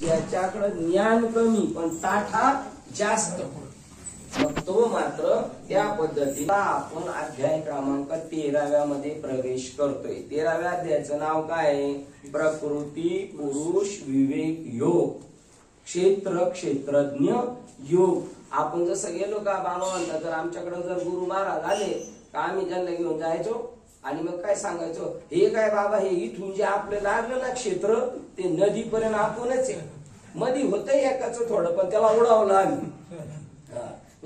ज्याच्याकडे ज्ञान कमी पण साठा जास्त, मग तो मात्र त्या पद्धतीला आपण अध्याय क्रमांक 13व्या मध्ये प्रवेश करतोय। 13व्या अध्यायाचं नाव काय आहे? प्रकृती पुरुष विवेक योग, क्षेत्र क्षेत्रज्ञ योग। आपण जसं गेलो का बाबा म्हणतात, जर आमच्याकडे जर गुरु महाराज आले का आम्ही त्यांना घेऊन जायचो आणि मग काय सांगायचो, हे काय बाबा हे इथून जे आपलं लागलं ना क्षेत्र ते नदीपर्यंत आपणच आहे, मधी होतंय एकाच थोडं पण त्याला उडावलं आम्ही।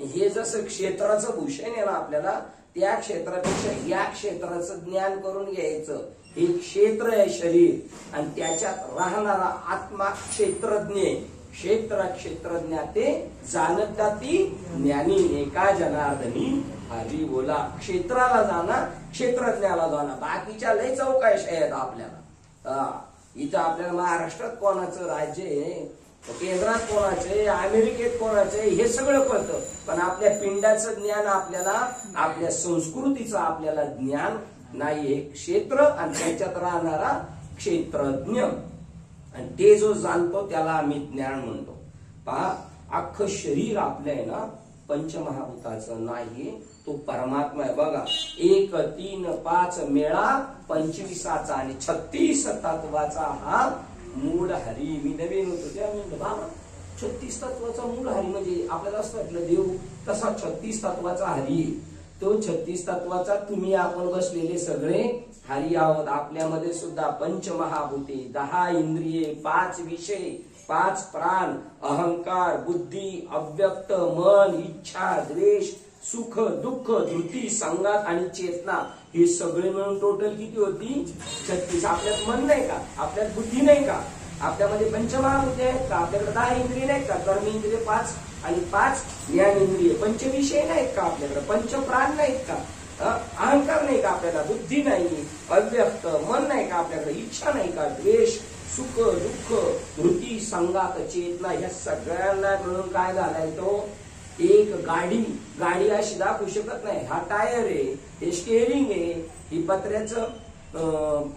हे जसं क्षेत्राचं भूषण आहे ना आपल्याला, त्या क्षेत्रापेक्षा या क्षेत्राचं ज्ञान करून घ्यायचं। हे क्षेत्र आहे शरीर आणि त्याच्यात राहणारा आत्मा क्षेत्रज्ञ, क्षेत्र क्षेत्रज्ञ ते जाणता ती ज्ञानी एका जनार्दनी हरी बोला। क्षेत्राला जाणा क्षेत्रज्ञाला जाणा, बाकीच्या लय चौकशा आहेत आपल्याला। इथं आपल्याला महाराष्ट्रात कोणाचं राज्य आहे, केंद्रात कोणाचे, अमेरिकेत कोणाचे, हे सगळं कळतं, पण आपल्या पिंडाचं ज्ञान आपल्याला, आपल्या संस्कृतीचं आपल्याला ज्ञान नाही। हे क्षेत्र आणि त्याच्यात राहणारा क्षेत्रज्ञ, आणि ते जो जाणतो त्याला आम्ही ज्ञान म्हणतो। पहा, अख्खं शरीर आपलं आहे ना पंचमहाभूताचं नाही, तो परमात्मा आहे। बघा, 1 3 5 मेळा 25चा आणि 36 तत्वाचा हा मूळ हरी। मी नवीन होतो त्या मी बाबा 36 तत्वाचा मूळ हरी म्हणजे आपल्याला असं वाटलं देव तसा 36 तत्वाचा हरी, तो 36 तत्वाचा तुम्ही आपण बसलेले सगळे हरी आहोत। आपल्यामध्ये सुद्धा पंचमहाभूते, 10 इंद्रिये, 5 विषय, 5 प्राण, अहंकार, बुद्धी, अव्यक्त मन, इच्छा, द्वेष, सुख दुःख, धृती, संगात आणि चेतना, हे सगळे मिळून टोटल किती होती? 36। आपल्यात मन नाही का? आपल्यात बुद्धी नाही का? आपल्यामध्ये पंचमहाभूते आहेत का? आपल्याकडे 10 इंद्रिय नाहीत का? कर्म इंद्रिय 5 आणि 5 ज्ञान इंद्रिय, पंचविषय नाहीत का? आपल्याकडे पंचप्राण नाहीत का? अहंकार नाही का? आपल्याला बुद्धी नाही, अव्यक्त मन नाही का? आपल्याकडे इच्छा नाही का? द्वेष, सुख दुःख, धृती, संगात, चेतना, ह्या सगळ्यांना मिळून काय झालाय तो? एक गाडी। गाडी अशी दाखवू शकत नाही, हा टायर आहे, हे स्टेअरिंग आहे, ही पत्र्याचं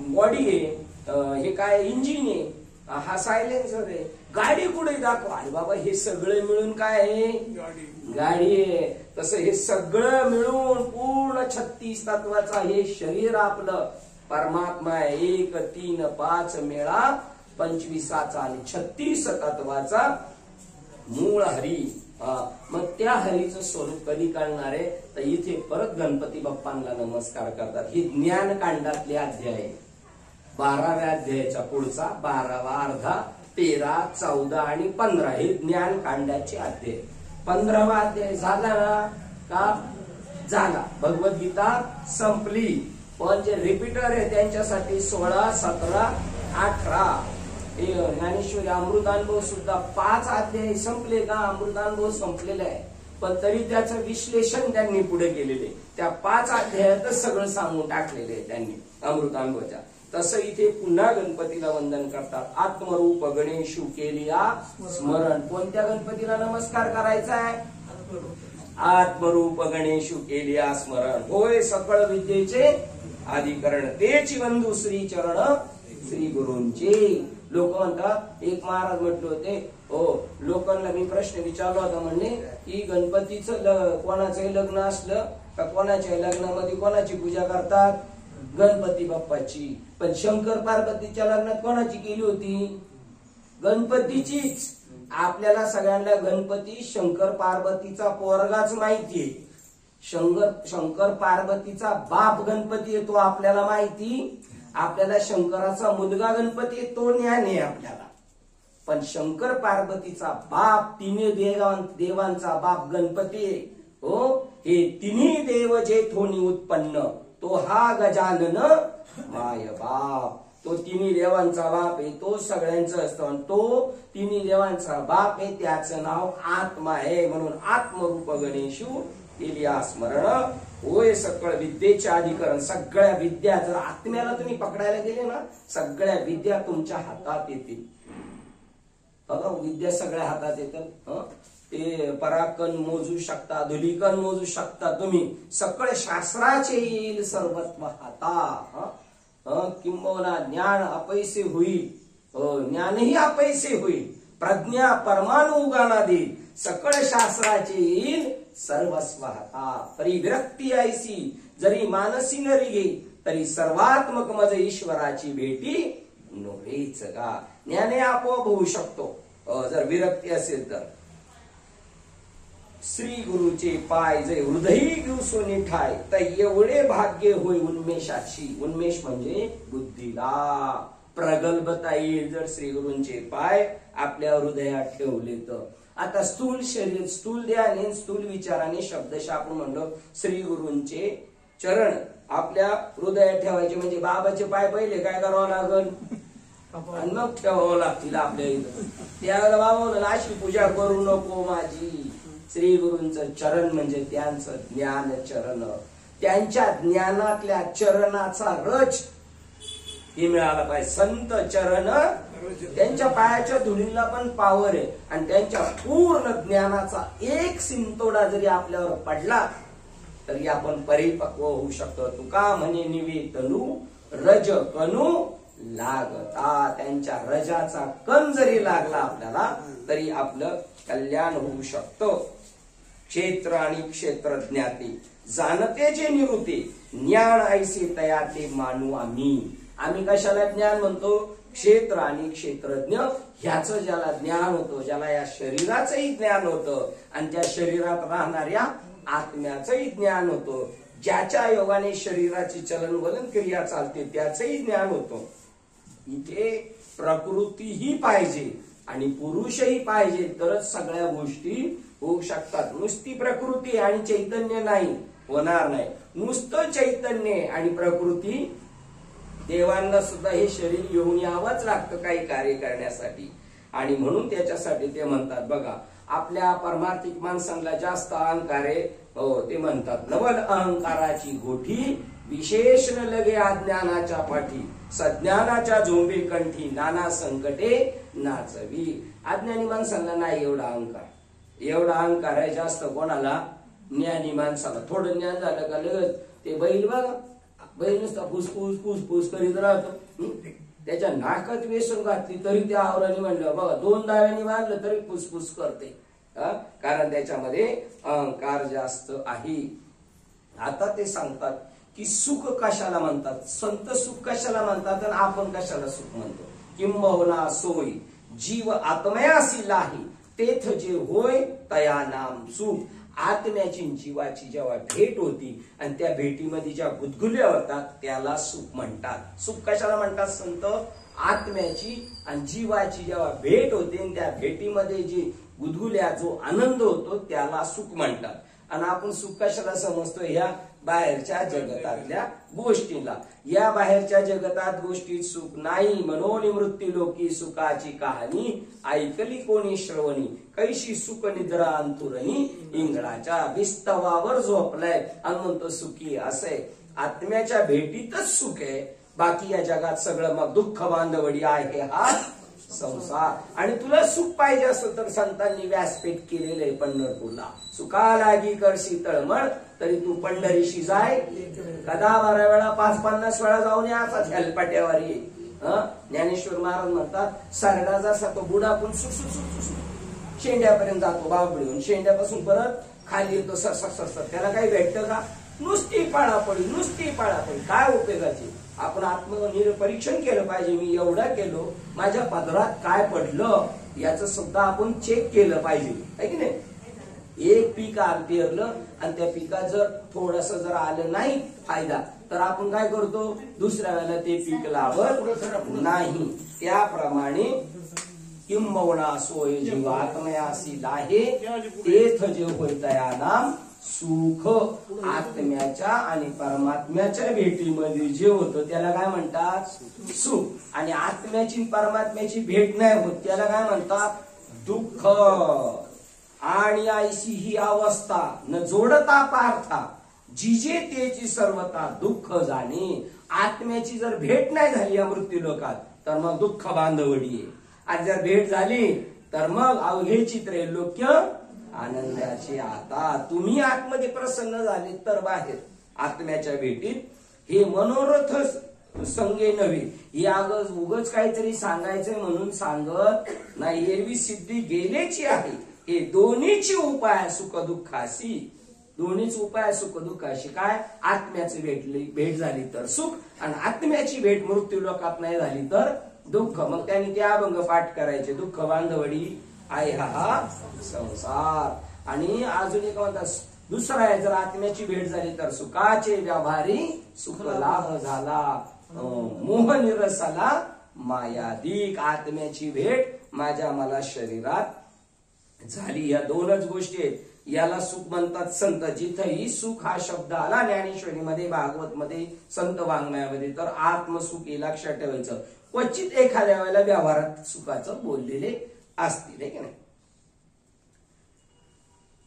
बॉडी आहे, हे काय इंजिन आहे, हा सायलेन्सर आहे। गाडी कुठे दाखवा? अरे बाबा हे सगळं मिळून काय आहे? गाडी आहे। तसं हे सगळं मिळून पूर्ण 36 तत्वाचा हे शरीर आपलं परमात्मा आहे। 1 3 5 मेळा 25चा आणि 36 तत्वाचा मूळ हरी। मग त्या हरीचं स्वरूप कधी कळणार आहे? तर इथे परत गणपती बाप्पांना नमस्कार करतात। ही ज्ञानकांडातले अध्याय, 12व्या अध्यायाचा पुढचा 12वा अर्धा, 13 14 आणि 15 हे ज्ञानकांडाचे अध्याय। 15वा अध्याय झाला ना का? झाला, भगवद्गीता संपली। पण जे रिपीटर आहे त्यांच्यासाठी 16 17 18 ज्ञानेश्वरी अमृतानुभव सुद्धा 5 अध्याय संपले का? अमृतानुभव संपलेला आहे, पण तरी त्याचं विश्लेषण त्यांनी पुढे केलेले, त्या 5 अध्यायातच सगळं सांगून टाकलेले आहे त्यांनी अमृतानुभवच्या। तसं इथे पुन्हा गणपतीला वंदन करतात। आत्मरूप गणेशू केलिया स्मरण। कोणत्या गणपतीला नमस्कार करायचा आहे? आत्मरूप गणेशू केलिया स्मरण। होय सकळ विद्येचे अधिकरण, तेची बंधू श्री चरण श्री गुरूंचे। लोक म्हणतात, एक महाराज म्हटले होते, हो लोकांना मी प्रश्न विचारला होता, म्हणणे की गणपतीचं कोणाचंही लग्न असलं का कोणाच्या लग्नामध्ये कोणाची पूजा करतात? गणपती बाप्पाची। पण शंकर पार्वतीच्या लग्नात कोणाची केली होती? गणपतीचीच। आपल्याला सगळ्यांना गणपती शंकर पार्वतीचा पोरगाच माहितीये, शंकर पार्वतीचा बाप गणपती आहे तो आपल्याला माहिती, आपल्याला शंकराचा मुलगा गणपती आहे तो ज्ञान आहे आपल्याला, पण शंकर पार्वतीचा बाप, तिन्ही देवांचा बाप गणपती आहे। हो, हे तिन्ही देव जे थोनी उत्पन्न, तो हा गजानन माय बाप, तो तिन्ही देवांचा बाप आहे, तो सगळ्यांचं असतं, तो तिन्ही देवांचा बाप आहे, त्याचं नाव आत्मा आहे। म्हणून आत्मरूप गणेशू केलिया स्मरण। होय सकळ विद्येचे अधिकरण, सगळ्या विद्या जर आत्म्याला तुम्ही पकडायला गेले ना, सगळ्या विद्या तुमच्या हातात येतील। बघा, विद्या सगळ्या हातात येतात। ते पराकन मोजू शकता, धुलिकन मोजू शकता तुम्ही, सकळ शास्त्राचे येईल सर्वत्व हाता। किंबहुना ज्ञान अपैसे होईल, ज्ञानही अपैसे होईल, प्रज्ञा परमाणु उगाना दे सकळ शास्त्राचे येईल सर्वस्व हाता तरी विरक्ती ऐसी जरी मानसी नरी घे तरी सर्वात्मक मज ईश्वराची भेटी नव्हेच का. ज्ञाने आपोआप होऊ शकतो जर विरक्ती असेल तर. श्री गुरुचे पाय जे हृदयी घेऊन ठाय तर एवढे भाग्य होय उन्मेषाची. उन्मेष म्हणजे बुद्धीला प्रगल्भता येईल जर श्री गुरूंचे पाय आपल्या हृदयात ठेवले तर. आता स्थूल शरीर स्थूल ध्याने स्थूल विचाराने शब्दशः आपण म्हणलो श्री गुरूंचे चरण आपल्या हृदयात ठेवायचे म्हणजे बाबाचे पाय पहिले काय करावं लागल आणि मग ठेवावं लागतील आपल्या इथं. त्यावेळेला बाबा म्हणाल अशी पूजा करू नको माझी. श्री गुरूंचं चरण म्हणजे त्यांचं ज्ञान चरण. त्यांच्या ज्ञानातल्या चरणाचा रच हे मिळाला पाहिजे. संत चरण त्यांच्या पायाच्या धुळीला पण पावर आहे आणि त्यांच्या पूर्ण ज्ञानाचा एक सिंतोडा जरी आपल्यावर पडला तरी आपण परिपक्व होऊ शकतो. तुका म्हणे निवेतनु रज कनु लागता. त्यांच्या रजाचा कण जरी लागला आपल्याला तरी आपलं कल्याण होऊ शकतं. क्षेत्र आणि क्षेत्रज्ञाते जाणतेचे निवृत्ते ज्ञान ऐसे तयाते मानू आम्ही. आम्ही कशाला ज्ञान म्हणतो. क्षेत्र आणि क्षेत्रज्ञ ह्याचं ज्याला ज्ञान होतं ज्याला या शरीराचंही ज्ञान होतं आणि त्या शरीरात राहणाऱ्या आत्म्याचंही ज्ञान होतं ज्याच्या योगाने शरीराची चलनवलन क्रिया चालते त्याचंही ज्ञान होतं. इथे प्रकृतीही पाहिजे आणि पुरुषही पाहिजे तरच सगळ्या गोष्टी होऊ शकतात. नुसती प्रकृती आणि चैतन्य नाही होणार नाही. नुसतं चैतन्य आणि प्रकृती देवांना सुद्धा हे शरीर येऊन यावंच लागतं काही कार्य करण्यासाठी. आणि म्हणून त्याच्यासाठी ते म्हणतात बघा आपल्या परमार्थिक माणसांना जास्त अहंकार आहे. हो ते म्हणतात नवल अहंकाराची गोठी विशेष न लगे अज्ञानाच्या पाठी सज्ञानाच्या झोंबे कंठी नाना संकटे नाचवी. अज्ञानी माणसांना नाही एवढा अहंकार. एवढा अहंकार आहे जास्त कोणाला ज्ञानी माणसाला. थोडं ज्ञान झालं का लगेच ते बैल बघा बैल नुसता फुसफुस फुसफुस करीत राहतो. त्याच्या नाकात वेसून घातली तरी त्या आवराने म्हणलं बघा 2 दाव्यांनी मारलं तरी फुसफुस करते. कारण त्याच्यामध्ये अहंकार जास्त आहे. आता ते सांगतात की सुख कशाला म्हणतात. संत सुख कशाला म्हणतात आणि आपण कशाला सुख म्हणतो. किंबहुना सोय जीव आत्मयासी लाही तेथ जे होय तया नाम सुख. आत्म्याची जीवाची जेव्हा भेट होती आणि त्या भेटीमध्ये ज्या गुदगुल्या होतात त्याला सुख म्हणतात. सुख कशाला म्हणतात संत. आत्म्याची आणि जीवाची जेव्हा भेट होते आणि त्या भेटीमध्ये जी गुदगुल्या जो आनंद होतो त्याला सुख म्हणतात. आणि आपण सुख कशाला समजतो ह्या बाहेरच्या जगतातल्या गोष्टीला. या बाहेरच्या जगतात गोष्टीत सुख नाही. मनोनिवृत्ती लोकी सुखाची कहाणी ऐकली कोणी श्रवणी कैशी सुख निद्रा अंतुरणी इंगळाच्या विस्तवावर झोपलाय आणि म्हणतो सुखी असे. आत्म्याच्या भेटीतच सुख आहे. बाकी या जगात सगळं मग दुःख बांधवडी आहे हा संसार. आणि तुला सुख पाहिजे असेल तर संतांनी व्यासपीठ केलेलं आहे पंढरपूरला. सुखा लागी करशी तळमळ तरी तू पंढरीशी जाय. कदा 12 वेळा 5-50 वेळा जाऊन या असा हेलपाट्यावर ये. ज्ञानेश्वर महाराज म्हणतात सरडा जसा तो बुडापून शेंड्यापर्यंत जातो बाबडीहून शेंड्यापासून परत खाली येतो सर त्याला काही भेटतं का. नुसती पाळापडी नुसती पाळापडी काय उपयोगाची. आपण आत्मनिरीक्षण केलं पाहिजे. मी एवढा केलो माझ्या पदरात काय पडलं याचं सुद्धा आपण चेक केलं पाहिजे आहे की नाही. एक पीक पेरलं आणि त्या पिकात जर थोडस जर आलं नाही फायदा तर आपण काय करतो दुसऱ्या वेळेला ते पीक लावत नाही. त्याप्रमाणे किंबहुना सोय जीव आत्मयासी लाहे तेथ जे होय तया नाम सुख. आत्म्याच्या आणि परमात्म्याच्या भेटीमध्ये जे होतं त्याला काय म्हणतात सुख. आणि आत्म्याची परमात्म्याची भेट नाही होत त्याला काय म्हणतात दुःख. आणि ऐशी ही अवस्था न जोडता पार्था जिजे तेची सर्वता दुःख जाणे. आत्म्याची जर भेट नाही झाली या मृत्यू लोकात तर मग दुःख बांधवडी आहे. आणि जर भेट झाली तर मग अवघे त्रैलोक्य आनंदाचे. आता तुम्ही आतमध्ये प्रसन्न झाले तर बाहेर आत्म्याच्या भेटीत हे मनोरथ संगे नव्हे. ही आगच उगच काहीतरी सांगायचंय म्हणून सांगत नाही. एरवी सिद्धी गेलेची आहे. हे दोन्हीची उपाय सुख दुःखाशी. दोन्हीच उपाय सुख दुःखाशी. काय? आत्म्याची भेट झाली तर सुख, आणि आत्म्याची भेट मृत्यू लोकात नाही झाली तर दुःख. मग त्यांनी ते अभंग पाठ करायचे. दुःख बांधवडी आहे हा संसार. आणि अजून एक म्हणतात दुसरा आहे, जर आत्म्याची भेट झाली तर सुखाचे व्याभारी सुख लाभ झाला. मोह निरसाला मायाधिक. आत्म्याची भेट माझ्या मला शरीरात झाली. या दोनच गोष्टी आहेत. याला सुख म्हणतात संत. जिथेही सुख हा शब्द आला ज्ञानेश्वरीमध्ये, भागवत मध्ये, संत वाङ्मयामध्ये, तर आत्मसुख हे लक्षात ठेवायचं. क्वचित एखाद्या वेळेला व्यवहारात सुखाचं बोललेले असतील, की नाही.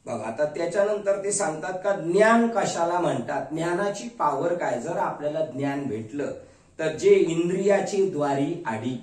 बघा आता त्याच्यानंतर ते सांगतात का ज्ञान कशाला म्हणतात. ज्ञानाची पावर काय. जर आपल्याला ज्ञान भेटलं तर जे इंद्रियाचे द्वारी आडी,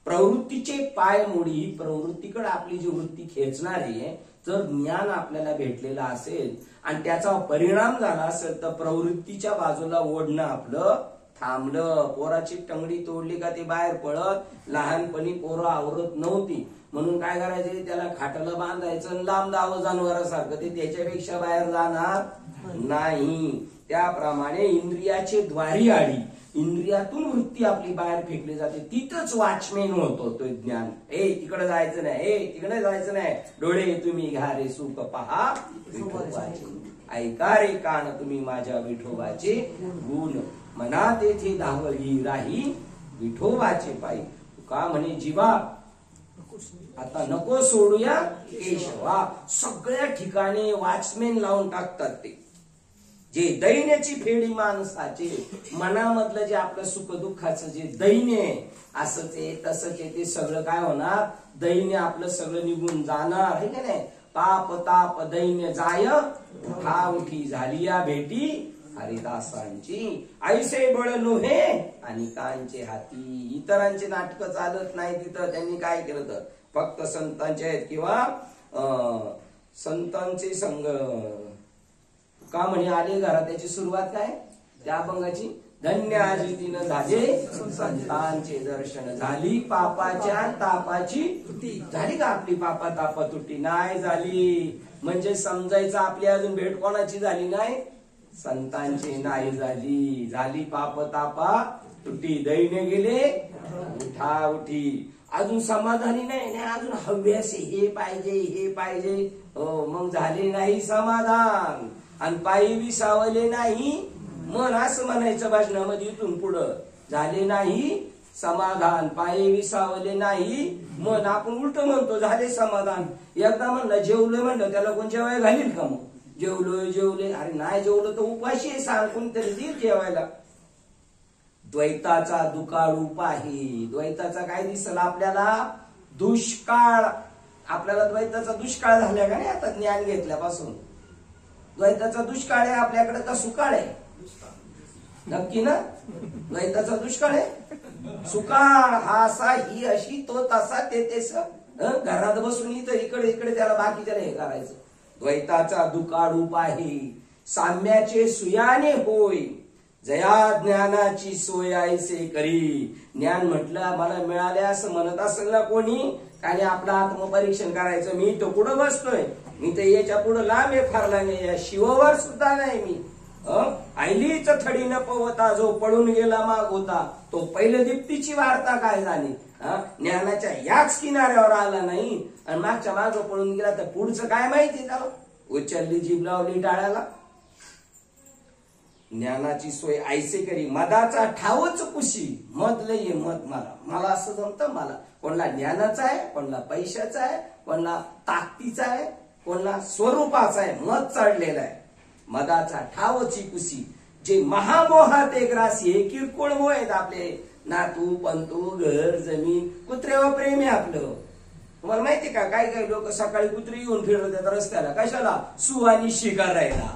प्रवृत्तीचे पाय मोडी, प्रवृत्तीकडे आपली जी वृत्ती खेचणारी आहे, जर ज्ञान आपल्याला भेटलेलं असेल आणि त्याचा परिणाम झाला असेल तर प्रवृत्तीच्या बाजूला ओढणं आपलं थांबलं. पोराची टंगडी तोडली का ते बाहेर पळत. लहानपणी पोरं आवरत नव्हती म्हणून काय करायचे, त्याला खाटाला बांधायचं, लांब दावं जनावरासारखं. ते त्याच्यापेक्षा बाहेर जाणार नाही. त्याप्रमाणे इंद्रियाचे द्वारी आडी, इंद्रियातून वृत्ती आपली बाहेर फेकली जाते. तिथंच वॉचमॅन होतो तो ज्ञान. तिकडे जायचं नाही, तिकडे जायचं नाही. डोळे तुम्ही घ्या रे सुख पहा विठोबाचे, ऐका रे कान तुम्ही माझ्या विठोबाचे गुण. मना तेथे धावली राही विठोबाचे पायी. का म्हणे जीवा आता नको सोडूया केशवा. सगळ्या ठिकाणी वॉचमॅन लावून टाकतात ते. जे दैन्याची फेडी माणसाचे, मनामधलं जे आपलं सुख दुःखाचं जे दैन्य असंच आहे तसंच आहे, ते सगळं काय होणार, दैन्य आपलं सगळं निघून जाणार आहे का नाही. पाप ताप दैन्य जाय उठा उठी झाली या भेटी हरिदासांची. ऐसे बळ लोहे आणि कांचे हाती. इतरांचे नाटकं चालत नाही तिथं. त्यांनी काय केलं तर फक्त संतांचे आहेत किंवा संतांचे संग का म्हणे आले घरात. त्याची सुरुवात काय त्या अभंगाची, धन्य आजितीनं झाले संतांचे दर्शन. झाली पापाच्या तापाची झाली का आपली पापा तापा तुटी नाही झाली. म्हणजे समजायचं आपली अजून भेट कोणाची झाली नाही, संतांची नाही झाली. झाली पाप तापा तुटी, दैन्य गेले उठा उठी. अजून समाधानी नाही, अजून हव्यासे हे पाहिजे हे पाहिजे. मग झाले नाही समाधान आणि पायी विसावले नाही मन. असं म्हणायचं भाषणामध्ये इथून पुढं. झाले नाही समाधान, पायी विसावले नाही मन. आपण उलट म्हणतो झाले समाधान. एकदा म्हणलं जेवलोय म्हणलं त्याला कोण जेवाय घालील का. मग जेवलोय जेवले, अरे नाही जेवलो तर उपाशी सांग कोणतरी देईल जेवायला. द्वैताचा दुकाळ उपाही. द्वैताचा काय दिसल आपल्याला, दुष्काळ. आपल्याला द्वैताचा दुष्काळ झाला का नाही आता ज्ञान घेतल्यापासून. द्वैताचा दुष्काळ आहे आपल्याकडे का सुकाळ आहे, नक्की ना. द्वैताचा दुष्काळ आहे. सुकाळ हा असा, ही अशी, तो तसा, ते तेस. घरात बसून इथं इकडे इकडे त्याला बाकीच्याला हे करायचं. द्वैताचा दुकाळ उपाही साम्याचे सुयाने होय. जया ज्ञानाची सोय ऐसे करी. ज्ञान म्हटलं मला मिळाले असं म्हणत असेल ना कोणी, आणि आपलं आत्मपरीक्षण करायचं. मी तो पुढं बसतोय, मी तर याच्या पुढं लांब आहे फार लांब. या शिववर सुद्धा नाही मी. आईलीच थडी न पवता जो पळून गेला माग होता, तो पहिल्या दीप्तीची वार्ता काय झाली. ज्ञानाच्या याच किनाऱ्यावर आला नाही आणि मागच्या माग पळून गेला तर पुढचं काय माहिती त्याला. उचलली जीभ लावली टाळ्याला. ज्ञानाची सोय ऐसे करी मदाचा ठावच कुशी. मत लय मत मला असं जमतं. मला कोणाला ज्ञानाचा आहे, कोणाला पैशाचा आहे, कोणाला ताकदीचा आहे, कोणाला स्वरूपाचा आहे. मत चढलेला आहे. मदाचा ठावची कुशी. जे महामोहात एक राशी हे किरकोळ मोह आहेत आपले. नातू पंतू घर जमीन कुत्र्यावर प्रेम आहे आपलं. तुम्हाला माहिती का काही काही लोक सकाळी कुत्री येऊन फिरत येतात रस्त्याला. कशाला, सुवानी शिकारायला.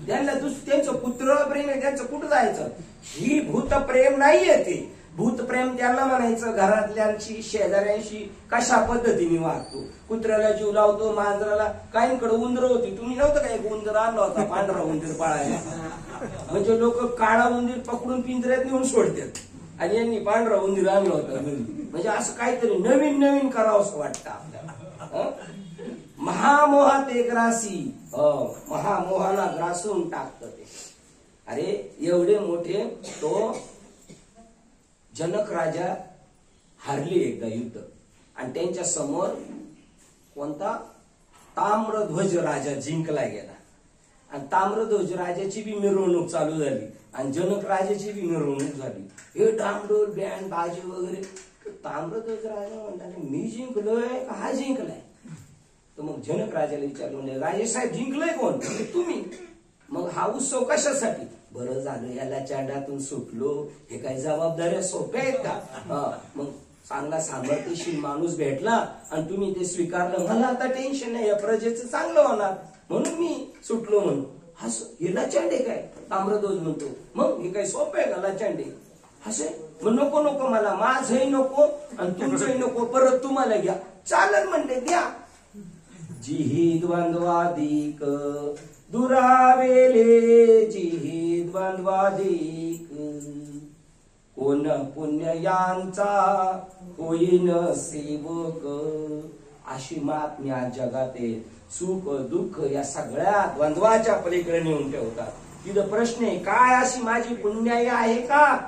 त्यांना त्यांचं कुत्रं प्रेम आहे, त्यांचं कुठं जायचं. ही भूतप्रेम नाहीये. ते भूतप्रेम त्यांना म्हणायचं घरातल्यांशी शेजाऱ्यांशी कशा पद्धतीने वागतो. कुत्र्याला जीव लावतो, मांजराला. काहींकडे उंदर होती, तुम्ही नव्हतं का एक उंदर आणला होता पांढरा उंदीर पाळायला. म्हणजे लोक काळा उंदीर पकडून पिंजऱ्यात नेऊन सोडतात आणि यांनी पांढरा उंदीर आणला होता. म्हणजे असं काहीतरी नवीन नवीन करावं असं वाटतं आपल्याला. महामोहात एक ग्रासी, महामोहाला ग्रासून टाकत ते. अरे एवढे मोठे तो जनक राजा हारले एकदा युद्ध, आणि त्यांच्या समोर कोणता ताम्रध्वज राजा जिंकला गेला, आणि ताम्रध्वज राजाची बी मिरवणूक चालू झाली आणि जनक राजाची बी मिरवणूक झाली. हे डामडोल बँड बाजी वगैरे. ताम्रध्वज राजा म्हणतात मी जिंकलोय का हा जिंकलाय? तर मग जनक राजाला विचारलं, राजेसाहेब जिंकलोय कोण? तुम्ही. मग हा उत्सव कशासाठी? बरं झालं याला चांडातून सुटलो. हे काही जबाबदाऱ्या सोप्या आहेत का? मग चांगला सामर्थ्यशील माणूस भेटला आणि तुम्ही ते स्वीकारलं. मला आता टेन्शन नाही, या प्रजेचं चांगलं होणार म्हणून मी सुटलो म्हणून. हे लाचांडे काय? ताम्रध्वज म्हणतो. मग हे काही सोपं आहे का लाचांडे? असे मग नको नको, मला माझंही नको आणि तुमचंही नको, परत तुम्हाला घ्या. चालन म्हणते द्या. जिही द्वंद्वाधिक दुरावेले, जिही द्वंद्वाधिक कोण पुण्य यांचा होईन सेवक. अशी महात्म्या जगात सुख दुःख या सगळ्या द्वंद्वाच्या पलीकडे नेऊन ठेवतात. तिथं प्रश्न आहे, काय अशी माझी पुण्याई आहे का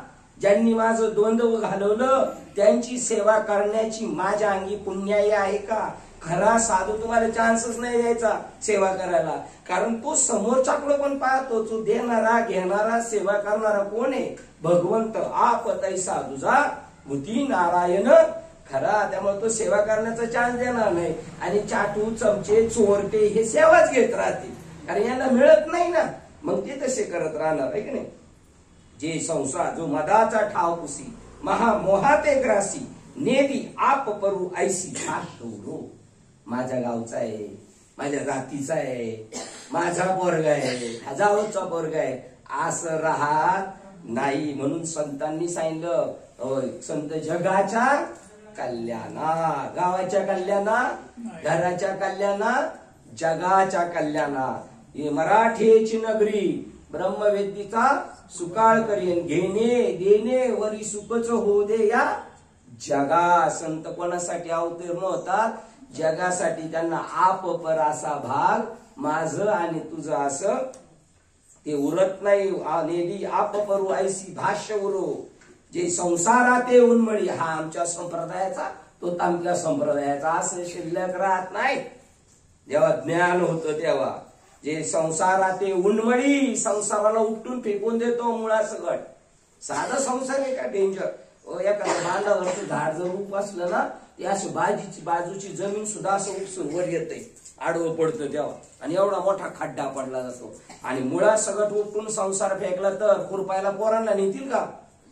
ज्यांनी माझं द्वंद्व घालवलं त्यांची सेवा करण्याची माझ्या अंगी पुण्याई आहे का? खरा साधू तुम्हाला चान्सच नाही द्यायचा सेवा करायला, कारण तो समोरच्याकडे पण पाहतो. तो देणारा घेणारा सेवा करणारा कोण आहे? भगवंत. आप तैसा दुजा भूती नारायण खरा. त्यामुळे तो सेवा करण्याचा चान्स देणार नाही. आणि चाटू चमचे चोरटे हे सेवाच घेत राहतील, कारण यांना मिळत नाही ना. मग ते तसे करत राहणार आहे की नाही. जे संसार जो मदाचा ठाव पुसी, महामोहाते ग्रासी, नेदी आप परू ऐसी भाषो. माझ्या गावचा आहे, माझ्या जातीचा आहे, माझा पोरगा आहे, हजारोचा पोरगा आहे असं राहत नाही. म्हणून संतांनी सांगितलं, संत जगाच्या कल्याणा, गावाच्या कल्याणा, घराच्या कल्याणा, जगाच्या कल्याणा. हे मराठीची नगरी ब्रह्मवेदीचा सुकाळ करीन, घेणे देणे वरी सुखच होऊ दे या जगा. संत कोणासाठी अवतीर्ण होतात? जगासाठी. त्यांना आप पर असा भाग माझं आणि तुझं असं ते उरत नाही. नेदी आप परू ऐसी भाष्य उरो. जे संसारात उन्मळी, हा आमच्या संप्रदायाचा तो आमच्या संप्रदायाचा असं शिल्लक राहत नाही. जेव्हा ज्ञान होतं तेव्हा जे संसारात उन्मळी, संसाराला उपटून फेकून देतो मुळासकट. साधा संसार आहे का डेंजर? एखाद्या बांधावरचं झाड जर उप असलं ना, ते असं बाजूची जमीन सुद्धा असं उपसून वर येते, आडवं पडतं तेव्हा, आणि एवढा मोठा खड्डा पडला जातो. आणि मुळा सगळं उपटून संसार फेकला तर खुरपायला पोरांना नेतील का?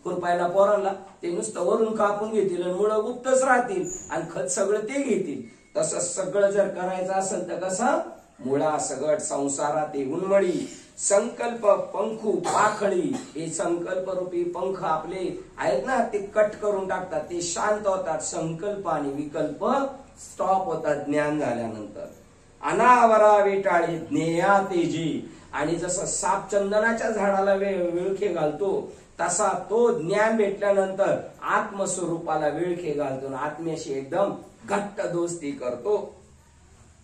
खुरपायला पोरांना ते नुसतं वरून कापून घेतील आणि मुळं गुप्तच राहतील आणि खत सगळं ते घेतील. तसं सगळं जर करायचं असेल तर कसं? मुळा सगळं संसारात उन्मळी, संकल्प पंखू पाखळी. हे संकल्प रूपी पंख आपले आहेत ना, ते कट करून टाकतात, ते शांत होतात. संकल्प आणि विकल्प स्टॉप होतात ज्ञान झाल्यानंतर. अनावरा वेटाळी ज्ञेया तेजी. आणि जसं साप चंदनाच्या झाडाला विळखे घालतो तसा तो ज्ञान भेटल्यानंतर आत्मस्वरूपाला विळखे घालतो, आत्म्याशी एकदम घट्ट दोस्ती करतो.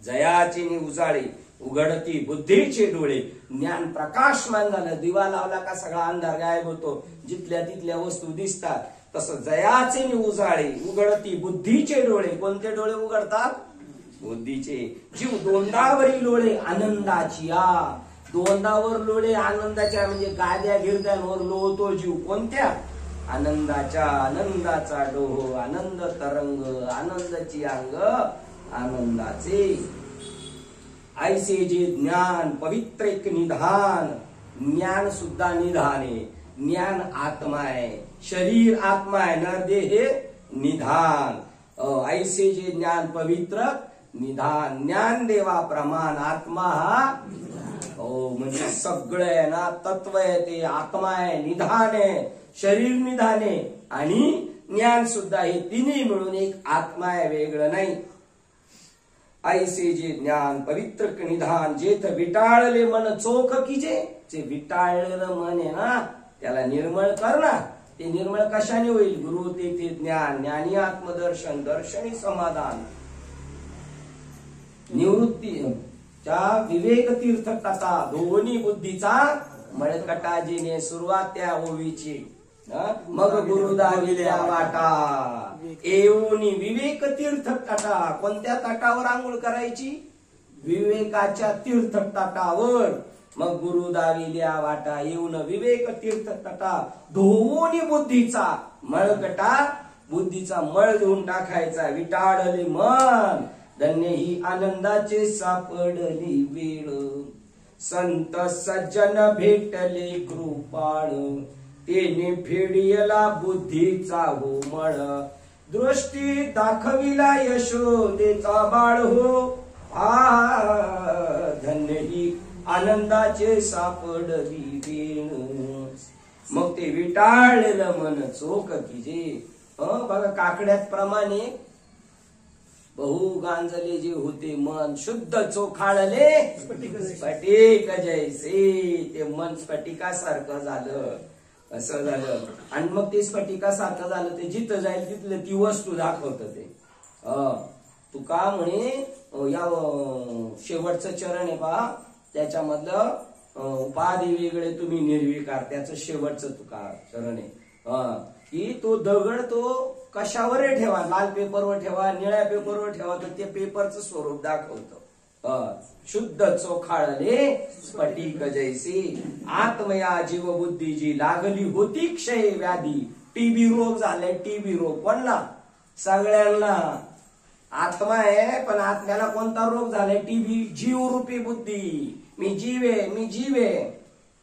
जयाची उजाळी उघडती बुद्धीचे डोळे. ज्ञान प्रकाशमान झालं, दिवा लावला का सगळा अंधार गायब होतो, जिथल्या तिथल्या वस्तू दिसतात. तसं जयाचे उजाळे उघडती बुद्धीचे डोळे. कोणते डोळे उघडतात? बुद्धीचे. जीव दोंडावरी लोळे आनंदाची आ. दोंडावर लोळे आनंदाच्या, म्हणजे गाद्या गिरद्यांवर लोळतो जीव. कोणत्या? आनंदाच्या. आनंदाचा डोह, आनंद तरंग, आनंदाची अंग आनंदाचे. ऐसे जे ज्ञान पवित्र एक निधान. ज्ञान सुद्धा निधान आहे. ज्ञान आत्मा आहे, शरीर आत्मा आहे, नरदेह निधान. ऐसे जे ज्ञान पवित्र निधान. ज्ञान देवा प्रमाण, आत्मा हा म्हणजे सगळं आहे ना, तत्व आहे ते, आत्मा आहे, निधान आहे, शरीर निधान आहे आणि ज्ञान सुद्धा. हे तिन्ही मिळून एक आत्मा आहे, वेगळं नाही. ऐसे जे ज्ञान पवित्र निधान जेथ विटाळले मन चोख कीजे. जे विटाळलेलं मन आहे ना त्याला निर्मळ कर ना. ते निर्मळ कशाने होईल? गुरु ते ज्ञान, ज्ञानी आत्मदर्शन, दर्शनी समाधान, निवृत्ती त्या विवेक तीर्थ कथा दोन्ही बुद्धीचा मळकटा जिने. सुरुवात त्या ओवीची. मग गुरु दाविल्या वाटा येऊनी विवेक तीर्थ तटा. कोणत्या तटावर आंघोळ करायची? विवेकाच्या तीर्थ तटावर. मग गुरु दाविल्या वाटा येऊन विवेक तीर्थ तटा धुवून बुद्धीचा मळकटा. बुद्धीचा मळ धुवून टाकायचा. विटाळले मन धन्य ही आनंदाचे सापडली वेळ. संत सज्जन भेटले कृपाळ तेने फेडियला बुद्धीचा हो मळ. दृष्टी दाखविला यशोदेचा बाळ हो. धन्य ही आनंदाचे सापडली वेळ. मग ते विटाळलेलं मन चोख कीजे. बघा काकड्यात प्रमाणे बहु गांजले जे होते मन शुद्ध चोखाळले स्फटिक जैसे. ते मन स्फटिकासारखं झालं. असं झालं. आणि मग ते स्फटिकासारखं झालं. ते जिथं जाईल तिथलं ती वस्तू दाखवत ते. तुका म्हणे या शेवटचं चरण आहे पहा त्याच्यामधलं उपाधी वेगळे तुम्ही निर्विकार. त्याचं शेवटचं तुका चरण आहे की तो दगड तो कशावर ठेवा. लाल पेपरवर ठेवा, निळ्या पेपरवर ठेवा तर ते पेपरचं स्वरूप दाखवतं. शुद्ध चोखाळले स्फटिक जैसे. आत्मया जीव बुद्धी जी लागली होती क्षय व्याधी. टीबी रोग झालाय. टीबी रोग कोणला? सगळ्यांना. आत्मा आहे पण आत्म्याला कोणता रोग झालाय? टीबी. जीवरूपी बुद्धी. मी जीवे मी जीवे.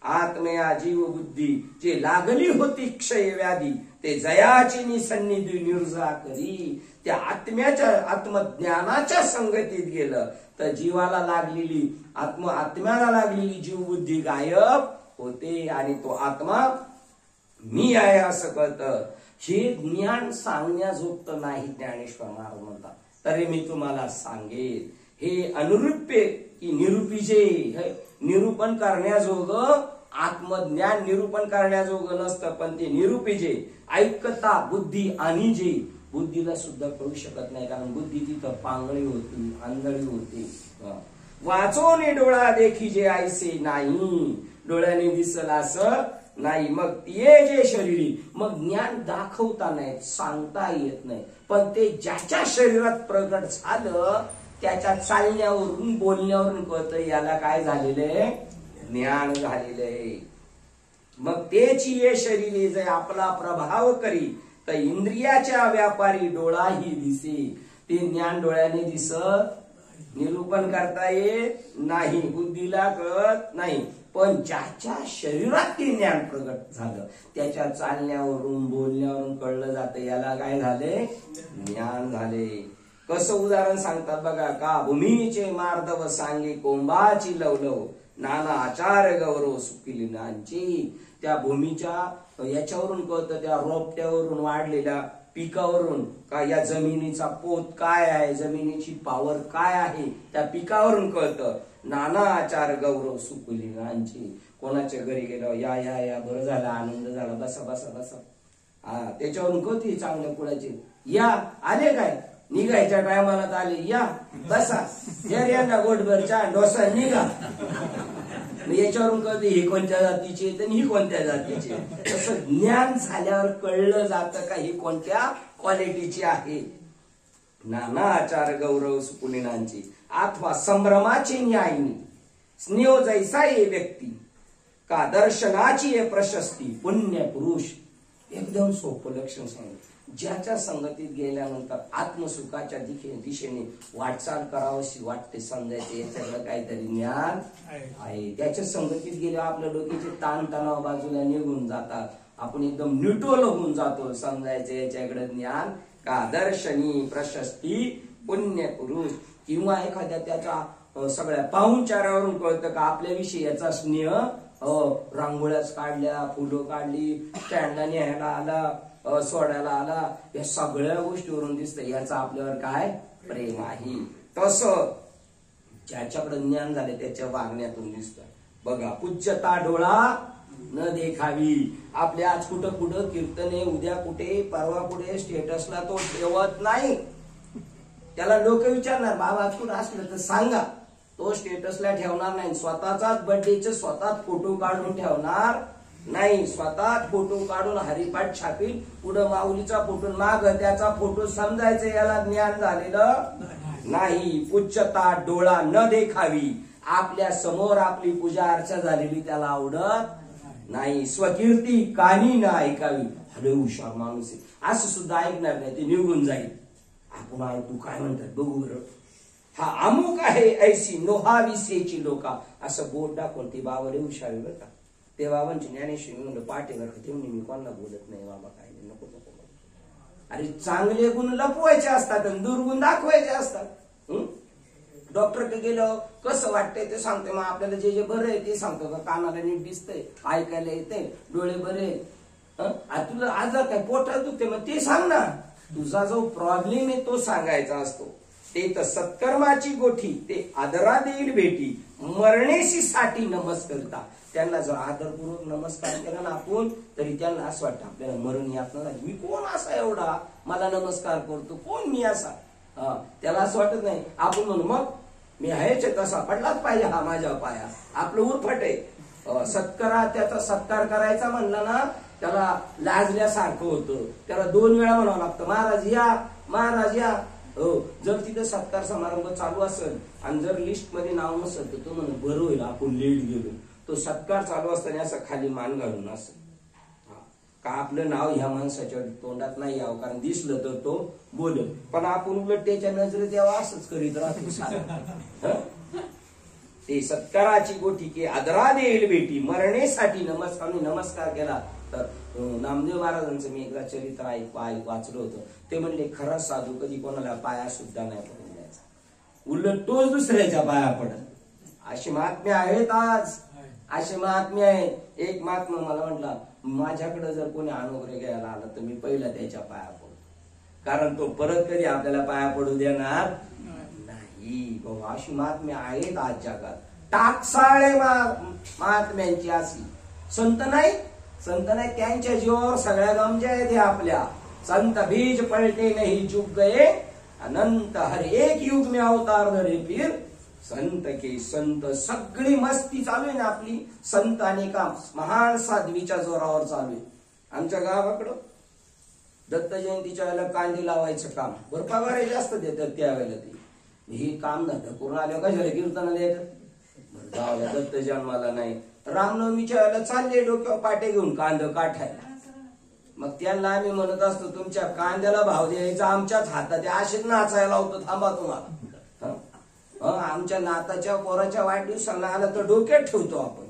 आत्मया जीव बुद्धी जे लागली होती क्षय व्याधी. ते जयाची निसन्निधी निर्जा करी. त्या आत्म्याच्या आत्मज्ञानाच्या संगतीत गेलं तर जीवाला लागलेली आत्म्याला लागलेली जीव बुद्धी गायब होते आणि तो आत्मा मी आहे असं कळतं. हे ज्ञान सांगण्याजोगत नाही ज्ञानेश्वर महाराज म्हणतात. तरी मी तुम्हाला सांगेन हे अनुरूप्य की निरूपीजे. निरूपण करण्याजोग आत्मज्ञान निरूपण करण्याजोगं नसतं पण ते निरूपीजे. ऐकता बुद्धी आणि जे बुद्धीला सुद्धा कळू शकत नाही कारण बुद्धी तिथं पांगळी होती, आंधळी होती. वाचोने डोळा देखी जे ऐसे नाही. डोळ्याने दिसल असं नाही. मग ते जे शरीरी. मग ज्ञान दाखवता नाही, सांगता येत नाही पण ते ज्याच्या शरीरात प्रगट झालं त्याच्या चालण्यावरून बोलण्यावरून कळतं याला काय झालेलं आहे? ज्ञान झालेलं आहे. मग तेची ये शरीरे जे आपला प्रभाव करी तर इंद्रियाच्या व्यापारी डोळाही दिसे. ते ज्ञान डोळ्याने दिसत निरूपण करता येत नाही, बुद्धीला कळत नाही. पण ज्याच्या शरीरात ते ज्ञान प्रगट झालं त्याच्या चालण्यावरून बोलण्यावरून कळलं जातं याला काय झाले? ज्ञान झाले. कसं उदाहरण सांगतात बघा. का भूमीचे मार्दव सांगे कोंबाची लवलव. नाना आचार गौरव सुकिली नांची. त्या भूमीच्या याच्यावरून कळतं त्या रोपट्यावरून वाढलेल्या पिकावरून का या जमिनीचा पोत काय आहे, जमिनीची पावर काय आहे त्या पिकावरून कळतं. नाना आचार गौरव सुकुली नांची. कोणाच्या घरी गेलो या या या बरं झालं आनंद झाला बसा बसा बसा. त्याच्यावरून कळते चांगल्या कुळाचे या आले काय निघायच्या टायमाला तर आले या बसा यांना गोटभर चहा डोसा निघा. याच्यावरून कळते हे कोणत्या जातीचे तर ही कोणत्या जातीचे. तसं ज्ञान झाल्यावर कळलं जातं का ही कोणत्या क्वालिटीची आहे. नाना आचार गौरव सुकुलिनांची अथवा संभ्रमाची न्यायनी. स्नेह जैसा ये व्यक्ती का दर्शनाची ये प्रशस्ती. पुण्य पुरुष. एकदम सोपं लक्षण सांगितलं. ज्याच्या संगतीत गेल्यानंतर आत्मसुखाच्या दिशेने वाटचाल करावीशी वाटते समजायचे याच्याकडे काहीतरी ज्ञान आहे. त्याच्या संगतीत गेल्यावर आपल्या डोक्याचे ताणतणाव बाजूला निघून जातात. आपण एकदम न्यूट्रल होऊन जातो. समजायचं याच्याकडे ज्ञान का दर्शनी प्रशस्ती पुण्य पुरुष. किंवा एखाद्या त्याचा सगळ्या पाहुणचारावरून कळतं का आपल्याविषयी याचा स्नेह. रांगोळ्याच काढल्या, फुलं काढली, स्टँडला न्यायला आला, सोडायला आला, या सगळ्या गोष्टीवरून दिसतं याचा आपल्यावर काय प्रेम आहे. तसं ज्याच्याकडे ज्ञान झाले त्याच्या वागण्यातून दिसतं. बघा, पूज्यता डोळा न देखावी. आपल्या आज कुठं कुठं कीर्तने, उद्या कुठे, परवा कुठे स्टेटसला तो ठेवत नाही. त्याला लोक विचारणार, बाबा आज कुठं असलं तर सांगा. तो स्टेटसला ठेवणार नाही. स्वतःचाच बर्थडेचे स्वतःच फोटो काढून ठेवणार नाही. स्वतः फोटो काढून हरिपाठ छापील, पुढं माऊलीचा फोटो, माग त्याचा फोटो. समजायचं याला ज्ञान झालेलं नाही. पूज्यता डोळा न देखावी. आपल्या समोर आपली पूजा अर्चा झालेली त्याला आवडत नाही. स्वकीर्ती कानी न ऐकावी. हले हुशार माणूस आहे असं सुद्धा ऐकणार नाही, ते निवडून जाईल. आपण ऐकू काय म्हणतात बघू बरं. हा अमुक आहे ऐशी नोहाविसेची लोका, असं बोट दाखवून ते बाबा लय हुशार आहे बरं का. ते बाबांची ज्ञानेश्वरी म्हणलं पाठीवर ते म्हणे मी कोणाला बोलत नाही बाबा, काय नाही, नको नको. अरे चांगले गुण लपवायचे असतात आणि दुर्गुण दाखवायचे असतात. डॉक्टरकडे गेलं कसं वाटतंय ते सांगते, मग आपल्याला जे जे बरं आहे ते सांगतो. का कानाला नीट दिसतंय, ऐकायला येते, डोळे बरे, तुला आजार काय पोटात दुखते मग ते सांग ना. तुझा जो प्रॉब्लेम आहे तो सांगायचा असतो. ते तर सत्कर्माची गोठी, ते आदरा देईल भेटी, मरणेशी साठी नमस्कारता. त्यांना जर आदरपूर्वक नमस्कार केला ना आपण, तरी त्यांना असं वाटतं आपल्याला मरण यात नाही. मी कोण असा एवढा मला नमस्कार करतो, कोण मी असा. त्याला असं वाटत नाही. आपण म्हणू मग मी आहेच तसा, पडलाच पाहिजे हा माझ्या पाया. आपलं उरफट आहे. सत्कारा त्याचा सत्कार करायचा म्हणला ना त्याला लाजल्यासारखं होतं. त्याला 2 वेळा म्हणावं लागतं, महाराज या, महाराज या. हो, जर तिथं सत्कार समारंभ चालू असेल आणि जर लिस्ट मध्ये नाव नसेल तर तो म्हणून बरं होईल आपण लेट गेलो. तो सत्कार चालू असताना असं खाली मान घालून असेल का आपलं नाव ह्या माणसाच्या तोंडात नाही यावं, कारण दिसलं तर तो बोलेल. पण आपण उलट त्याच्या नजरेत यावं असंच करीत राहतो. ते सत्काराची गोठी की आदरा देईल भेटी, मरणेसाठी नमस्कार केला तर. नामदेव महाराजांचं मी एकदा चरित्र वाचलं होतं. ते म्हणले खरा साधू कधी कोणाला पाया सुद्धा नाही पडून द्यायचा, उलट तोच दुसऱ्याच्या पाया पडत. अशी महात्मे आहेत आज, असे महात्मे आहेत. एक महात्मा मला म्हटला, माझ्याकडे जर कोणी अनुग्रह घ्यायला आला तर मी पहिला त्याच्या पाया पडतो, कारण तो परत कधी आपल्याला पाया पडू देणार नाही. बाबा अशी महात्मे आहेत आज जगात. टाकसाळे महात्म्यांची अशी. संत नाही, संत नाही, त्यांच्या जीवावर सगळ्या गमजा आहेत आपल्या. संत बीज पलटे नाही चुक गए, अनंत हर एक युग में अवतार धरे पीर. संत के संत, सगळी मस्ती चालू आहे ना आपली संत आणि काम महान साध्वीच्या जोरावर चालू आहे. आमच्या गावाकडं दत्त जयंतीच्या वेळेला कांदी लावायचं काम, बरं पगार जास्त देतात त्यावेळेला. ते हे काम धंदा करून आल्यावर कशाला कीर्तन देतात. गावाला दत्त जन्माला नाही, रामनवमीच्या वेळेला चालले डोक्यावर पाटे घेऊन कांद काठायला. मग त्यांना आम्ही म्हणत असतो तुमच्या कांद्याला भाव द्यायचा आमच्याच हातात, असेच नाचायला होतो, थांबा तुम्हाला. आमच्या नाताच्या पोराच्या वाढदिवसाला आला तर डोक्यात ठेवतो आपण.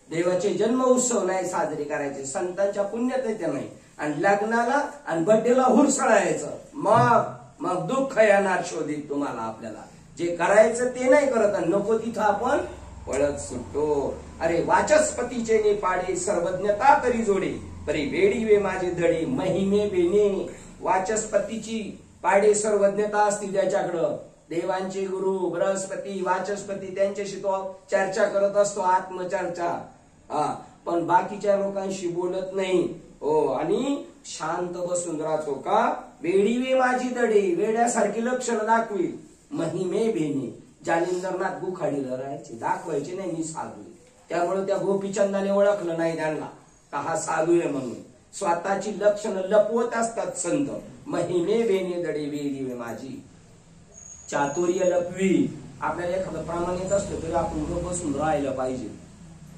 देवाचे जन्म उत्सव नाही साजरे करायचे, संतांच्या पुण्यतिथ्या नाही, आणि लग्नाला आणि बड्डेला हुरसळायचं. मग दुःख येणार शोधित तुम्हाला. आपल्याला जे करायचं ते नाही करत आणि नको तिथं आपण पळत सुटतो. अरे वाचस्पतीचे ने पाडे, सर्वज्ञता तरी जोडे, परी वेडी वे माझे धडे, महिमे बेने. वाचस्पतीची पाडे सर्वज्ञता असती त्याच्याकडं. देवांचे गुरु बृहस्पती वाचस्पती, त्यांच्याशी तो चर्चा करत असतो, आत्मचर्चा. पण बाकीच्या लोकांशी बोलत नाही. हो, आणि शांत बसून राहतो. का वेडी वे माझी धडे, वेड्यासारखी लक्षणं दाखवी. महिमे बेने, जालिंदरनाथ गुखाडीला राहायचे, दाखवायचे नाही मी साधू. त्यामुळे त्या गोपीचंदाने ओळखलं नाही त्यांना का हा साधू आहे म्हणून. स्वतःची लक्षणं लपवत असतात संत. महिमे बेने धडे वेडी वे माझी. चातुर्य लपवी. आपल्याला एखादं प्रामाणिक असलं तरी आपण गप बसून राहायला पाहिजे,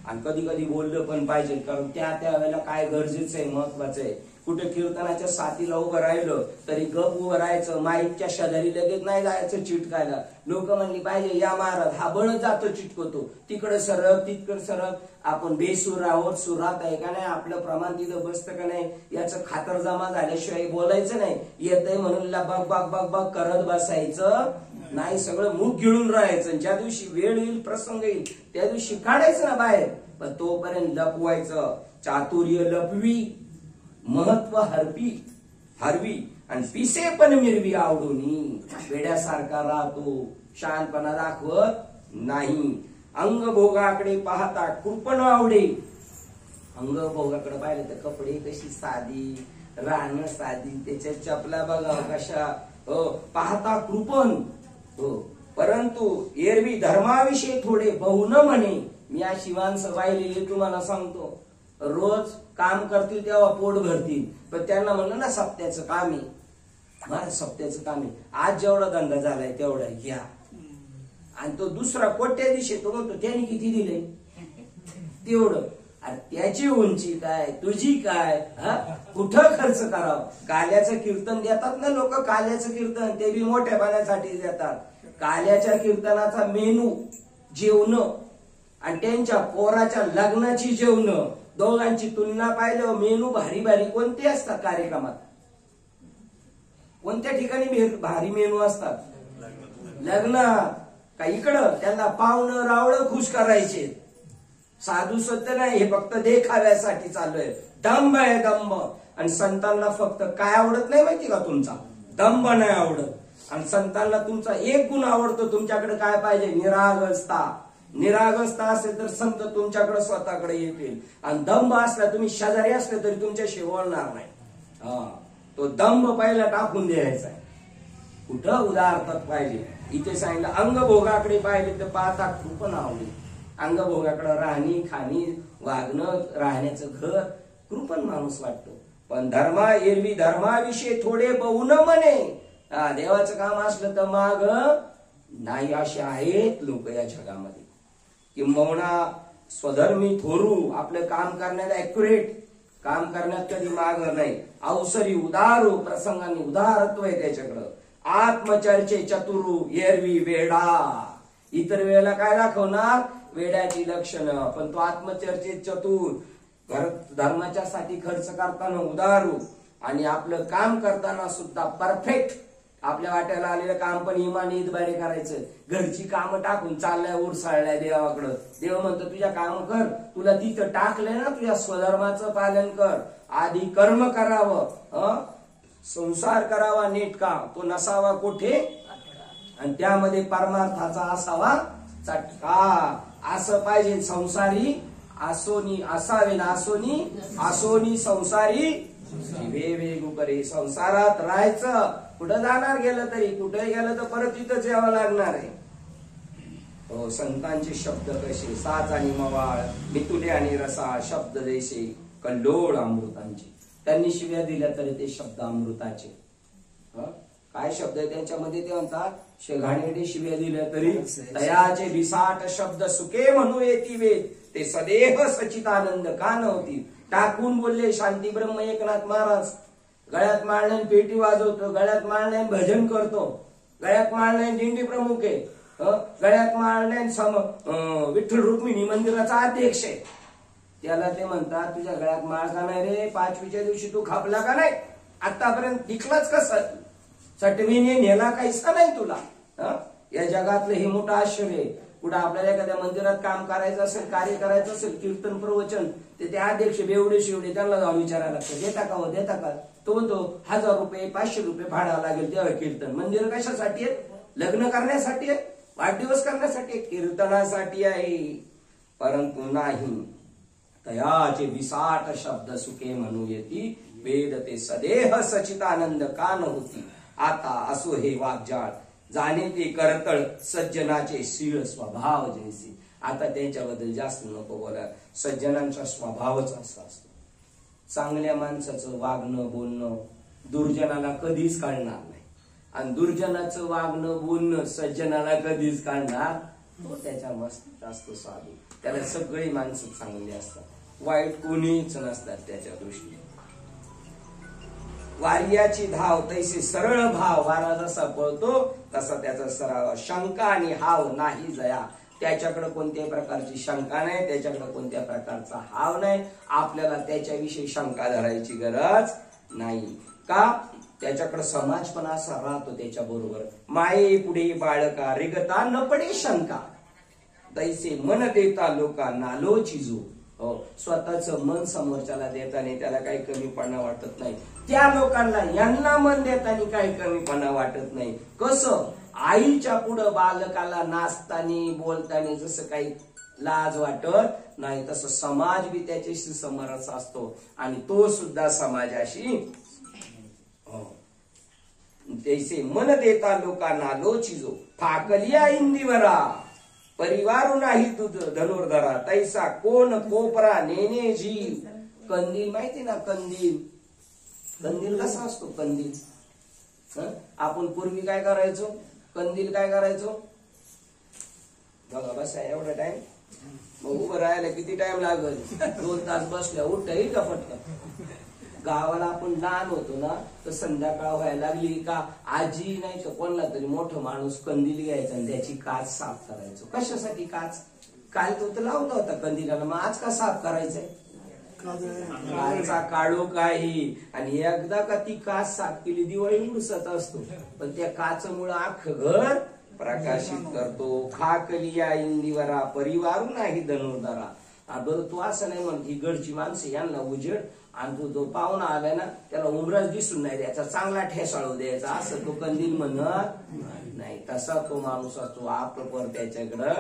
आणि कधी कधी बोललं पण पाहिजे, कारण त्या वेळेला काय गरजेचं आहे, महत्वाचं आहे. कुठे कीर्तनाच्या साथीला उभं राहिलं तरी गप उभं राहायचं. माईकच्या शेजारी लगेच नाही जायचं चिटकायला. लोक म्हणली पाहिजे या महाराज, हा बळच जातो चिटकवतो, तिकडे सरक तिकडे सरक. आपण बेसूर आहोत, सुरात आहे का नाही, आपलं प्रमाण तिथं बसतं का नाही, याचं खातर जमा झाल्याशिवाय बोलायचं नाही. येतंय म्हणून बग बग बग बग करत बसायचं नाही, सगळं मुख गिळून राहायचं. ज्या दिवशी वेळ येईल, प्रसंग येईल, त्या दिवशी काढायचं ना बाहेर, पण तोपर्यंत लपवायचं. चातुर्य लपवी, महत्व हरवी, आणि पिसे पण मिरवी आवडूनी, वेड्यासारखा राहतो, शहाणपणा दाखवत नाही. अंगभोगाकडे पाहता कृपण आवडे. अंगभोगाकडे पाहिलं तर कपडे कशी साधी, राहणं साधी, त्याच्या चपला बघा कशा, पाहता कृपण, परंतु एरवी धर्माविषयी थोडे बहु न म्हणे. मी या शिवांचं पाहिलेले तुम्हाला सांगतो, रोज काम करतील तेव्हा पोट भरतील, पण त्यांना म्हणलं ना सप्त्याचं काम आहे, माझं सप्त्याचं काम आहे, आज जेवढा धंदा झालाय तेवढा घ्या. आणि तो दुसरा कोट्याधीश तो म्हणतो त्याने किती दिले तेवढं. आणि त्याची उंची काय, तुझी काय, कुठं खर्च करावं. काल्याचं कीर्तन देतात ना लोक, काल्याचं कीर्तन ते बी मोठ्या पाण्यासाठी देतात. काल्याच्या कीर्तनाचा मेनू जेवण आणि त्यांच्या पोराच्या लग्नाची जेवण, दोघांची तुलना पाहिलं मेनू भारी भारी कोणते असतात कार्यक्रमात, कोणत्या ठिकाणी भारी मेनू असतात. लग्नात का इकडं त्यांना पाहुणं रावळं खुश करायचे, साधू सत्य नाही, हे फक्त देखाव्यासाठी चालू आहे. दंभ आहे दंभ. आणि संतांना फक्त काय आवडत नाही माहिती का, तुमचा दंभ नाही आवडत. आणि संतांना तुमचा एक गुण आवडतो, तुमच्याकडे काय पाहिजे, निरागसता. निरागसता असेल तर संत तुमच्याकडे स्वतःकडे येतील. आणि दंभ असला, तुम्ही शेजारी असले तरी तुमच्याशी बोलणार नाही. तो दंभ पहिला टाकून द्यायचा आहे. कुठं उदारतात पाहिजे. इथे सांगितलं अंगभोगाकडे पाहिले तर पाहता कृपण आवडे. अंगभोगाकडे राहणी खाणी वागणं राहण्याचं घर कृपण माणूस वाटतो. पण एरवी धर्माविषयी थोडे बहु न म्हणे. देवाचं काम असलं तर माग नाही, असे आहेत लोक या जगामध्ये. किंबहुना स्वधर्मी थोरू, आपलं काम करण्यात ऍक्युरेट, काम करण्यात कधी माग नाही. अवसरी उदारू, प्रसंगाने उदारत्व आहे त्याच्याकडं. आत्मचर्चे चतुरू, एरवी वेडा. इतर वेळेला काय दाखवणार, वेड्याची लक्षणं. पण तो आत्मचर्चेत चतुर, धर्माच्या साठी खर्च करताना उदारू, आणि आपलं काम करताना सुद्धा परफेक्ट. आपल्या वाट्याला आलेलं काम पण इमानी इतबारे करायचं. घरची कामं टाकून चाललाय उरसाळलाय देवाकडं. देव म्हणतो तुझ्या काम कर, तुला तिथं टाकलंय ना, तुझ्या स्वधर्माचं पालन कर. आधी कर्म करावं, संसार करावा नेटका, तो नसावा कोठे, आणि त्यामध्ये परमार्थाचा असावा चटका. असं पाहिजे संसारी आसोनी असावे ना, आसोनी संसारी जीवे वेगू करे. संसारात राहायचं, कुठं जाणार गेलं तरी, कुठे गेलं तर परत इथंच यावं लागणार आहे. हो, संतांचे शब्द कसे, साच आणि मवाळ, मितुले आणि रसा, शब्द जैसे कल्लोळ अमृतांचे. त्यांनी शिव्या दिल्या तरी ते शब्द अमृताचे. काय शब्द आहे त्यांच्यामध्ये, ते म्हणतात शेघाणेडे शिव्या दिल्या तरी तयाचे विसाट शब्द सुखे म्हणू येती वेद, ते सदेह सचितानंद का नव्हती. टाकून बोलले शांती ब्रह्म एकनाथ महाराज. गळ्यात माळण्याने पेटी वाजवतो, गळ्यात माळण्याने भजन करतो, गळ्यात माळण्याने दिंडी प्रमुख आहे, गळ्यात माळण्याने विठ्ठल रुक्मिणी मंदिराचा अध्यक्ष आहे. त्याला ते म्हणतात तुझ्या गळ्यात माळ का नाही रे, पाचवीच्या दिवशी तू खापला का नाही, आतापर्यंत टिकलाच कसं, चटवीने नेला काहीच नाही तुला. या जगातलं हे मोठं आश्चर्य आहे. कुठं आपल्याला एखाद्या मंदिरात काम करायचं असेल, कार्य करायचं असेल, कीर्तन प्रवचन, ते अध्यक्ष बेवडे शिवडे त्यांना जाऊन विचारायला लागतं, देता का हो, देता का. तो म्हणतो 1000 रुपये 500 रुपये भाडा लागेल तेव्हा कीर्तन. मंदिर कशासाठी आहेत, लग्न करण्यासाठी आहे, वाढदिवस करण्यासाठी, कीर्तनासाठी आहे. परंतु नाही, तयाचे विसाट शब्द सुखे म्हणू येती वेद, ते सदेह सचितानंद का नव्हती. आता असो हे वाग्जाळ, जाणे ते करतळ, सज्जनाचे शीळ स्वभाव जैसे. आता त्यांच्याबद्दल जास्त नको बोला, सज्जनांचा स्वभावच असा असतो. चांगल्या माणसाचं वागणं बोलणं दुर्जनाला कधीच कळणार नाही, आणि दुर्जनाचं वागणं बोलणं सज्जनाला कधीच कळणार. तो त्याच्या मस्त असतो साधू, त्याला सगळी माणसं चांगली असतात, वाईट कोणीच नसतात त्याच्या दृष्टीने. वार्याची धाव तैसे सरळ भाव, वारा जसा पळतो तसा त्याचा सराव. शंका आणि हाव नाही जया, त्याच्याकडे कोणत्याही प्रकारची शंका नाही, त्याच्याकडे कोणत्या प्रकारचा हाव नाही. आपल्याला त्याच्याविषयी शंका धरायची गरज नाही. का, त्याच्याकडे समाज पण असा राहतो त्याच्या बरोबर. माये पुढे बाळका रिगता न पडे शंका, तैसे मन देता लोका नालो चिजो. हो, स्वतःच मन समोरच्याला देताना त्याला काही कमीपणा वाटत नाही. त्या लोकांना यांना मन देताना काही कमीपणा वाटत नाही. कसं आईच्या पुढं बालकाला नाचताना बोलताना जसं काही लाज वाटत नाही, तसं समाज बी त्याच्याशी समरस असतो आणि तो सुद्धा समाजाशी. तैसे मन देता लोकांना लोचिजो फाकलिया इंदिवरा परिवारू नाही तुझ धनुर्धरा तैसा कोण कोपरा नेने जीव. कंदील माहिती ना, कंदील कंदील कसा असतो कंदील. आपण पूर्वी काय करायचो, कंदील काय करायचो बघा, बस एवढा टाइम, मग उभं राहायला किती टाइम लागल, 2 तास बसल्या उठता येईल का पटकन. गावाला आपण लहान होतो ना, तर संध्याकाळ व्हायला लागली का आजी नाही तर कोणला तरी मोठं माणूस कंदील घ्यायचा आणि त्याची काच साफ करायचो. कशासाठी काच, काल तो तर लावला होता कंदिलाला, मग आज का साफ करायचंय. काचा काढू काही, आणि एकदा का ती काच साफ केली दिवाळी उडसत असतो, पण त्या काचमुळं अख्खं घर प्रकाशित करतो. खाकलिया इंदिवरा परिवारू नाही धनुर्धरा. बरं तू असं नाही म्हण की गडची माणसं यांना उजेड, आणि तू जो पाहुणा आलाय ना त्याला उमराच दिसून नाही द्यायचा, चांगला ठेसाळू द्यायचा, असं तो कंदील म्हणत नाही. तसा तो माणूस असतो आपलं त्याच्याकडं.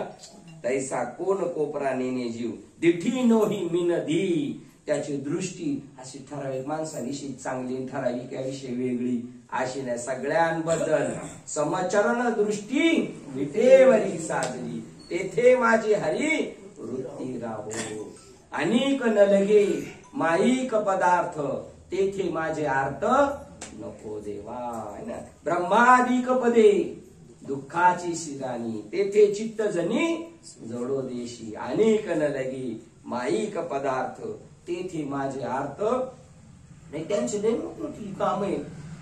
तैसा कोण कोपरा नेणे जीव दिठी नोही मिनदी. त्याची दृष्टी अशी ठराविक माणसाविषयी चांगली, ठराविक याविषयी वेगळी अशी नाही. सगळ्यांबद्दल समचरण दृष्टी विटेवरी साजली तेथे माझी हरी वृत्ती राहो. अनेक न लगे माईक पदार्थ तेथे माझे अर्थ नको देवा. ब्रह्मादिक पदे दुःखाची शिराणी तेथे चित्त जनी जडो देशी. अनेक न लगे माईक पदार्थ तेथे माझे अर्थ नाही. त्यांचे लय मोठी काम आहे,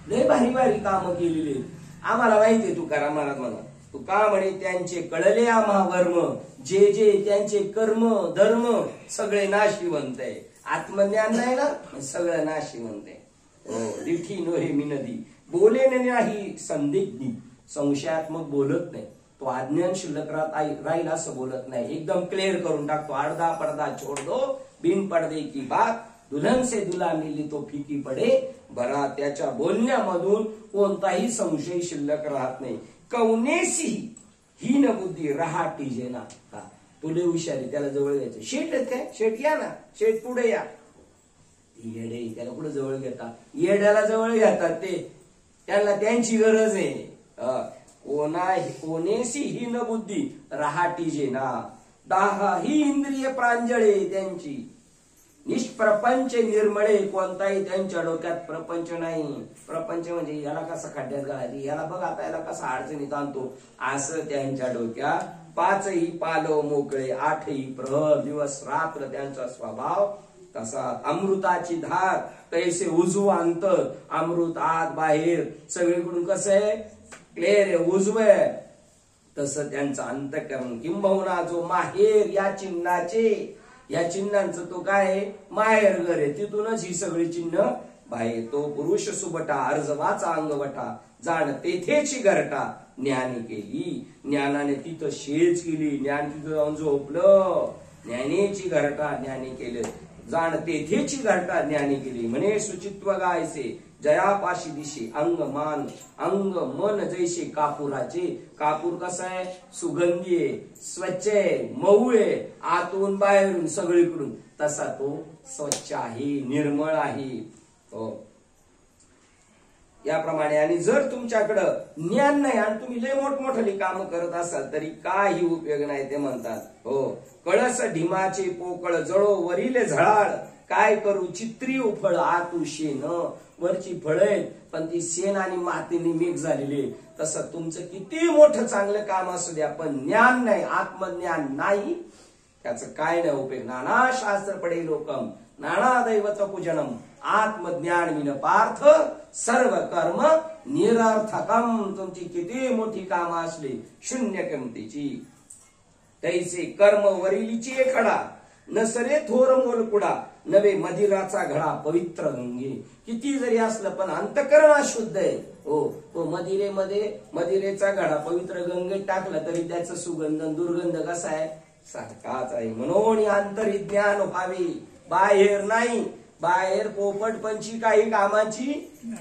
लय भारी भारी काम केलेले आम्हाला माहितीये. तुकाराम महाराज म्हणा, तू का म्हणे त्यांचे कळले आम्हा वर्म, जे जे त्यांचे कर्म धर्म सगळे नाशिवंत आहे. आत्मज्ञान नाही ना, सगळं नाशिवंत आहे. हो, दिठी नोहे मिनदी बोले नाही संदिग्ध, संशयात्मक बोलत नाही. तो अज्ञान शिल्लक राहील असं बोलत नाही, एकदम क्लिअर करून टाकतो. अर्धा पडदा छोड़ दो बिन पडदे की बात, दुल्हन से दुल्हा मिली तो फीकी पडे बरा. त्याच्या बोलण्यामधून कोणताही संशय शिल्लक राहत नाही. कौनेसी हीन बुद्धी रहाटी जेना. तुले हुशारी, त्याला जवळ घ्यायचं. शेट आहेत काय, शेट या ना, शेट पुढे या. येडे त्याला पुढे जवळ घेतात, येड्याला जवळ घेतात ते, त्यांना त्यांची गरज आहे. कोणेसी हीन बुद्धी रहाटी जेना. दाहा ही इंद्रिय प्रांजळे त्यांची, निष्प्रपंच निर्मळे. कोणताही त्यांच्या डोक्यात प्रपंच नाही. प्रपंच म्हणजे याला कसा खड्ड्यात घालायची, याला बघ आता याला कसा अडचणीत आणतो, असं त्यांच्या डोक्यात. 5ही पालव मोकळे 8ही प्रहर, दिवस रात्र त्यांचा स्वभाव तसा. अमृताची धार तैसे उजव अंतर, अमृत आत बाहेर सगळीकडून कसं आहे, क्लिअर आहे, उजव आहे. तसं त्यांचं अंतःकरण. किंबहुना जो माहेर या चिन्हाचे, या चिन्हांचं तो काय आहे, माहेर घर आहे, तिथूनच ही सगळी चिन्ह बाहेर. तो पुरुष सुबटा अर्जवाचा अंगवटा, जाण तेथेची घरटा ज्ञानी केली. ज्ञानाने तिथं शेज केली, ज्ञान तिथं जाऊन झोपलं. ज्ञानेची घरटा ज्ञानी केलं, जाण तेथेची घरटा ज्ञानी केली. म्हणे सुचित्व गायसे जयापाशी दिशे, अंग मान अंग मन जैसे कापुराचे. कापूर कसा आहे, सुगंधी आहे, स्वच्छ आहे, मऊ आहे, आतून बाहेरून सगळीकडून. तसा तो स्वच्छ आहे, निर्मळ आहे. हो, याप्रमाणे. आणि जर तुमच्याकडं ज्ञान नाही आणि तुम्ही लय मोठमोठाली कामं करत असाल तरी काही उपयोग नाही, ते म्हणतात. हो, कळस ढिमाचे पोकळ जळो वरील झळाळ, काय करू चित्री उफळ आतू शेन. वरची फळ आहेत पण ती शेण आणि मातीने मिक्स झालेली. तसं तुमचं किती मोठं चांगलं काम असू द्या, पण ज्ञान नाही, आत्मज्ञान नाही, त्याचं काय नाही उपयोग. नाना शास्त्र पडे लोकम नाना दैवत पूजनम, आत्मज्ञान विन पार्थ सर्व कर्म निरर्थकम. तुमची किती मोठी कामं असली शून्य किमतीची. तैसे कर्म वरिलीची खडा, नसरे थोर मोलकुडा, नवे मदिराचा घडा पवित्र गंगे. किती जरी असलं पण अंतकरण अशुद्ध आहे. हो, तो मदिरेमध्ये मदिरेचा घडा पवित्र गंगेत टाकला तरी त्याचा सुगंध दुर्गंध कसा आहे, सारखाच आहे. म्हणून अंतर्ज्ञान व्हावे, बाहेर नाही. बाहेर पोपट पंची काही कामाची,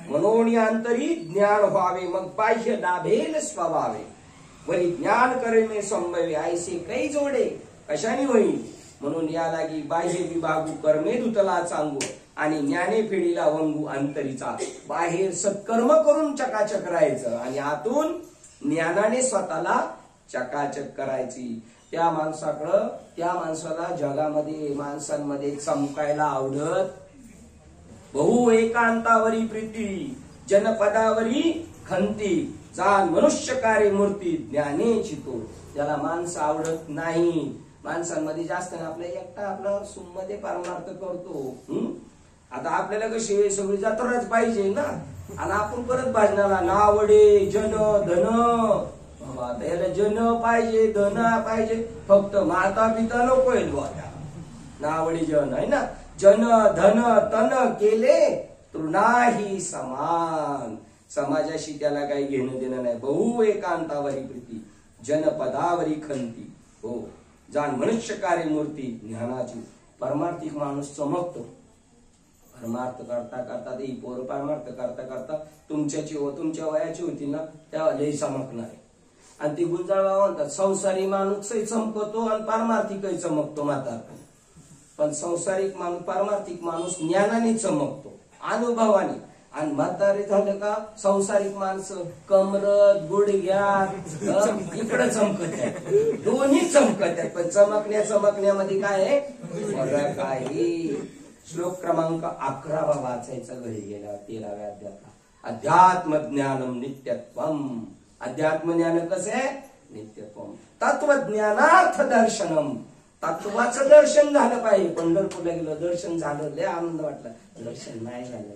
म्हणून अंतर्ज्ञान व्हावे. मग बाह्य लाभेल स्वभावे, वरी ज्ञान करणे संभवे. ऐसे काही जोडे कशाने होईल. म्हणून या लागी बाह्य विभागू कर्मे दुतला सांगू, आणि ज्ञाने फेडीला वंगू अंतरीचा. बाहेर सत्कर्म करून चकाचक राहायचं, आणि आतून ज्ञानाने स्वतःला चकाचक करायची. त्या माणसाकडं, त्या माणसाला जगामध्ये माणसांमध्ये चमकायला आवडत. बहु एकांतावरी प्रीती, जनपदावरी खंती, जाण मनुष्य कार्य मूर्ती ज्ञानेची तो. त्याला माणसं आवडत नाही. माणसांमध्ये जास्त आपल्या एकटा आपला सुममध्ये पारमार्थ करतो. आता आपल्याला कशी सगळी जत्राच पाहिजे ना, आणि आपण परत भाजनाला नावडे जन धन. आता याला जन पाहिजे, धन पाहिजे, फक्त माता पिता नकोय त्या नावडे जन आहे ना. जन धन तन केले तृणाही समान. समाजाशी त्याला काही घेणं देणं नाही. बहु एकांतावरी प्रीती, जनपदावरी खंती. हो, जाण मनुष्य कार्य मूर्ती ज्ञानाची. परमार्थिक माणूस चमकतो. परमार्थ करता करता ते पोर परमार्थ करता करता तुमच्या वयाची होती ना, तेव्हा लई चमकणार. आणि ती गुंजाळ म्हणतात संसारी माणूसही चमकतो आणि पारमार्थिकही चमकतो म्हातारपणी. पण संसारिक माणूस, पारमार्थिक माणूस ज्ञानाने चमकतो, अनुभवाने. आणि म्हातारे झालं का संसारिक माणसं कमरत गुडघ्यात इकडे चमकत आहे, दोन्ही चमकत आहेत. पण चमकण्यामध्ये काय आहे, फरक आहे. श्लोक क्रमांक 11 वाचायचा घरी गेला 13व्या अध्यायातला. अध्यात्म ज्ञानम नित्यत्वम. अध्यात्म ज्ञान कसं आहे, नित्यत्वम. तत्वज्ञानार्थ दर्शनम. तत्वाचं दर्शन झालं पाहिजे. पंढरपूरला गेलं, दर्शन झालं, लय आनंद वाटला. दर्शन नाही झालं,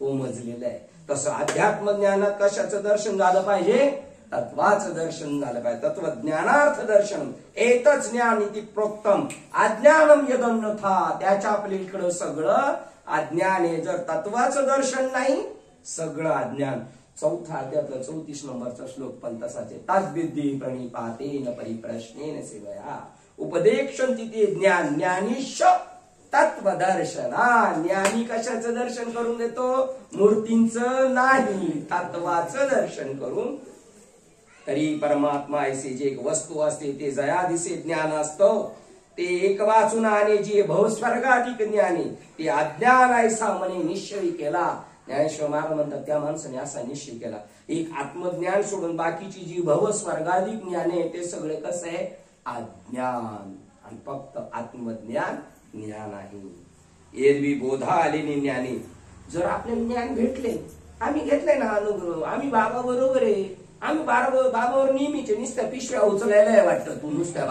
कोमजलेलं आहे. तसं अध्यात्म ज्ञानात कशाचं दर्शन झालं पाहिजे, तत्वाचं दर्शन झालं पाहिजे. तत्वज्ञानार्थ दर्शन एतच ज्ञान इति प्रोक्तम. अज्ञानम यदन्यथा. त्याच्या आपल्याकडं सगळं अज्ञान आहे. जर तत्वाचं दर्शन नाही, सगळं अज्ञान. चौथा अध्यायातला 34 नंबरचा श्लोक पण तसाचे. तासविद्धी प्रणिपातेन परिप्रश्नेन सेवया उपदेक्षन्ति ते ज्ञान ज्ञानीश तत्वदर्शना. ज्ञानी कशाचं दर्शन करून देतो, मूर्तींचं नाही, तत्वाचं दर्शन करून. तरी परमात्मा ऐसे जे एक वस्तू असते ते जया दिसे ज्ञान असतं. ते एक वाचून आणे जे भवस्वर्गाधिक ज्ञानी, ते अज्ञान ऐसा म्हणे निश्चय केला. ज्ञानेश्वर महाराज म्हणतात त्या माणसाने असा निश्चय केला. एक आत्मज्ञान सोडून बाकीची जी भवस्वर्गाधिक ज्ञाने ते सगळे कसं आहे, अज्ञान. आणि फक्त आत्मज्ञान ज्ञान आहे. एरवी बोधा आलेली ज्ञानी. जर आपल्याला ज्ञान भेटले, आम्ही घेतले ना अनुभव, आम्ही बाबा बरोबर आहे, आम्ही बाबावर नेहमीचे नुसत्या पिशव्या उचलायला वाटतं. तू नुसत्या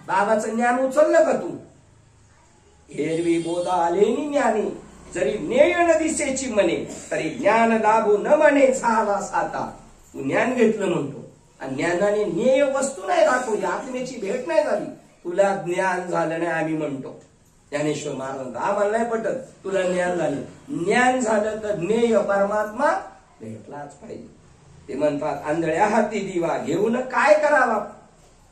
बाबाचं ज्ञान उचललं का तू. एरवी बोधा आलेली ज्ञानी, जरी ज्ञेय न दिसेची म्हणे, तरी ज्ञान लाभू न म्हणे झाला साता. तू ज्ञान घेतलं म्हणतो, आणि ज्ञानाने ज्ञेय वस्तू नाही दाखवली, आत्म्याची भेट नाही झाली, तुला ज्ञान झालं नाही आम्ही म्हणतो. ज्ञानेश्वर महाराज आम्हाला नाही पटत, तुला ज्ञान झालं. ज्ञान झालं तर ज्ञेय परमात्मा भेटलाच पाहिजे. ते म्हणतात आंधळ्या हाती दिवा घेऊन काय करावा,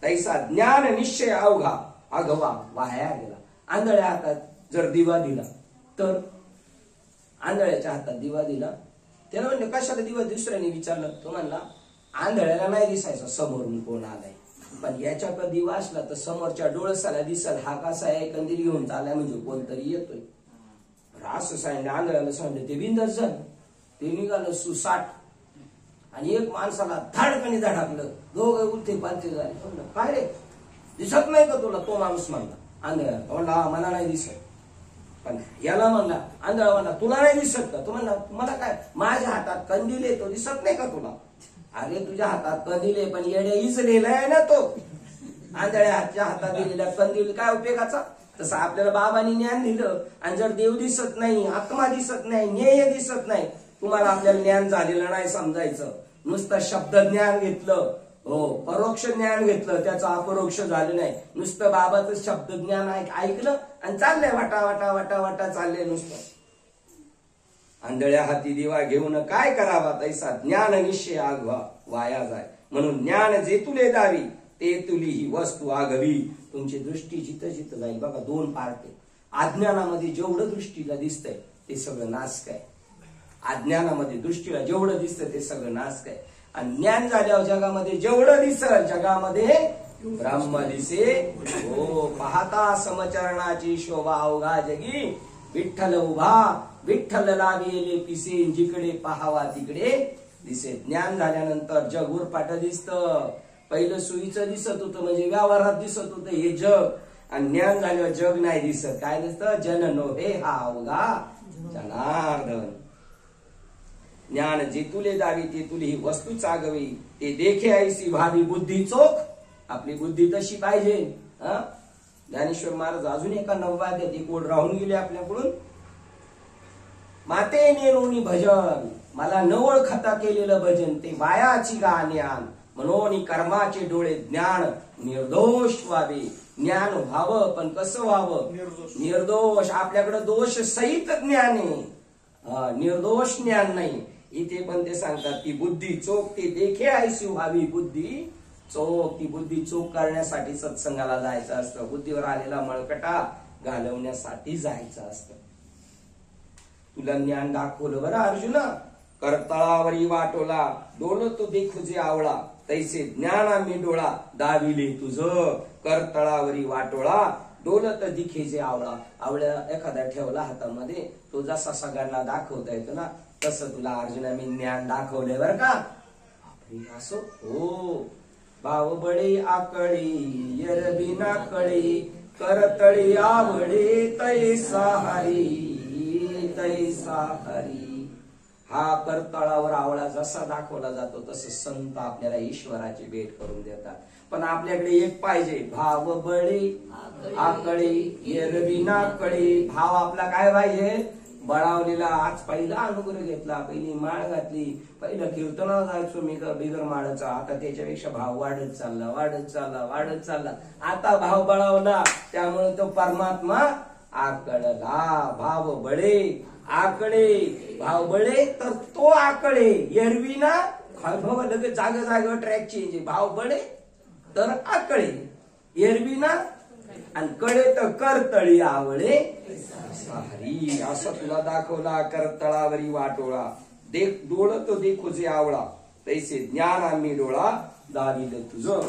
तैसा ज्ञान निश्चय अवघा अगवा वाया गेला. आंधळ्या हातात जर दिवा दिला, तर आंधळ्याच्या हातात दिवा दिला, त्याला म्हणलं कशाला दिवा, दुसऱ्याने विचारलं, तो म्हणला आंधळ्याला नाही दिसायचं समोरून कोण आलाय, पण याच्याकडे दिवा असला तर समोरच्या डोळसाला दिसल हा कसा आहे, कंदील घेऊन चाललाय म्हणजे कोणतरी येतोय. असं सांगितलं आंधळ्याला, सांगितलं ते बिंदच झालं. ते निघालं सुसाट, आणि एक माणसाला धाडकणी धडकलं, दोघे उलटे पालते झाले. काय रे दिसत नाही का तुला, तो माणूस म्हणला आंधळ्याला, म्हणला मला नाही दिसत. पण याला म्हणला आंधळा, म्हणला तुला नाही दिसत का, तो म्हणला मला काय, माझ्या हातात कंदील आहे, तो दिसत नाही का तुला. अरे तुझ्या हातात कंदील आहे, पण येड्या इजलेला आहे ना तो. आंधळ्या हातच्या हातात दिलेला कंदील काय उपयोगाचा. तसं आपल्याला बाबांनी ज्ञान दिलं, आणि जर देव दिसत नाही, आत्मा दिसत नाही, ज्ञेय दिसत नाही, तुम्हाला आपल्याला ज्ञान झालेलं नाही समजायचं. नुसतं शब्द ज्ञान घेतलं, हो परोक्ष ज्ञान घेतलं, त्याचं अपरोक्ष झालं नाही. नुसतं बाबाचं शब्द ज्ञान ऐकलं आणि चाललंय वाटा वाटा वाटा वाटा चाललंय नुसतं. आंधळ्या हाती दिवा घेऊन काय करावा, तैसा ज्ञान निश्चय आघवा वाया जाय. म्हणून ज्ञान जे तुले दावी ते तुली ही वस्तू आगवी. तुमची दृष्टी जिथं जिथं जाईल बघा, दोन पार्ट आहे. अज्ञानामध्ये जेवढं दृष्टीला दिसतंय ते सगळं नासक आहे. अज्ञानामध्ये दृष्टीला जेवढं दिसतं ते सगळं नासक आहे. आणि ज्ञान झाल्यावर जगामध्ये जेवढं दिसल जगामध्ये ब्रह्म दिसे. हो, पाहता समचरणाची शोभा अवघा जगी. विठ्ठल उभा विठ्ठल लाविले पिसे, जिकडे पाहावा तिकडे दिसे. ज्ञान झाल्यानंतर जग उरपाट दिसतं. पहिलं सोयीचं दिसत होतं, म्हणजे व्यवहारात दिसत होतं हे जग. आणि ज्ञान झाल्यावर जग नाही दिसत. काय दिसतं? जन नोहे हा अवघा जनार्दन. ज्ञान जे तुले दावी ते तुले ही वस्तू चागवी. ते देखे ऐसी व्हावी बुद्धी चोख. आपली बुद्धी तशी पाहिजे. ज्ञानेश्वर महाराज अजून एका नववाद्यात एक ओळ राहून गेले आपल्याकडून. माते नेनोनी भजन, मला न ओळखता केलेलं भजन ते वायाची गाण्यान. म्हणून कर्माचे डोळे ज्ञान निर्दोष व्हावे. ज्ञान व्हावं, पण कसं व्हावं? निर्दोष. आपल्याकडे दोष सहित ज्ञान आहे, निर्दोष ज्ञान नाही. इथे पण ते सांगतात ती बुद्धी चोख. ते देखे ऐसी व्हावी बुद्धी चोख. ती बुद्धी चोख करण्यासाठी सत्संगाला जायचं असतं. बुद्धीवर आलेला मळकटा घालवण्यासाठी जायचं असतं. तुला ज्ञान दाखवलं बरं अर्जुना. करतळावरी वाटोला डोलतो देखुजे आवळा. तैसे ज्ञान आम्ही डोळा दाविले तुझं. करतळावरी वाटोळा डोलत दिखेजे आवळा. आवळ्या एखादा ठेवला हातामध्ये, तो जसा सगळ्यांना दाखवता येतो ना, तसं तुला अर्जुना मी ज्ञान दाखवलंय बरं का. असो हो. भाव बळे आकळी यरबिना कळी. करतळी आवडे तैसा हरी तैसा हरी. हा करतळावर आवळा जसा दाखवला जातो तसं संत आपल्याला ईश्वराची भेट करून देतात. पण आपल्याकडे एक पाहिजे, भाव बळे आकळी यरबिना कळी. भाव आपला काय पाहिजे? बळावलेला. आज पहिला अनुग्रह घेतला, पहिली माळ घातली, पहिलं कीर्तनाला जायचो मी बिगर माळाचा. आता त्याच्यापेक्षा भाव वाढत चालला वाढत चालला वाढत चालला. आता भाव बळावला, त्यामुळे तो परमात्मा आकळला. भाव बळे आकळे, भाव बळे तर तो आकळे. एरविना भाव लगेच जागा जागेवर ट्रॅक चेंज आहे. भाव बळे तर आकळे, एरविना आणि कळे तर करतळी आवळे हरी. असं तुला दाखवला करतळावरी वाटोळा. देख डोळत देखुजे आवळा. तैसे ज्ञान आम्ही डोळा दाविलं तुझं.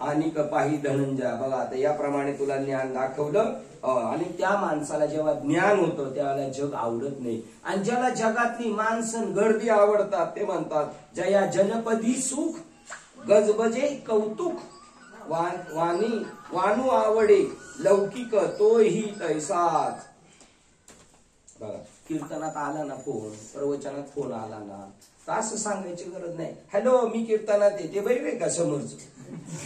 आणि पाही धनंजय. बघा आता याप्रमाणे तुला ज्ञान दाखवलं. आणि त्या माणसाला जेव्हा ज्ञान होतं त्याला जग आवडत नाही. आणि ज्याला जगातली माणसं गर्दी आवडतात ते म्हणतात जया जनपदी सुख गजबजे कौतुक. वानू आवडे लौकिक तोही तैसाच. बघा कीर्तनात आला ना फोन, प्रवचनात फोन आला ना, तर असं सांगायची गरज नाही हॅलो मी कीर्तनात येते बरोबर का समोरच.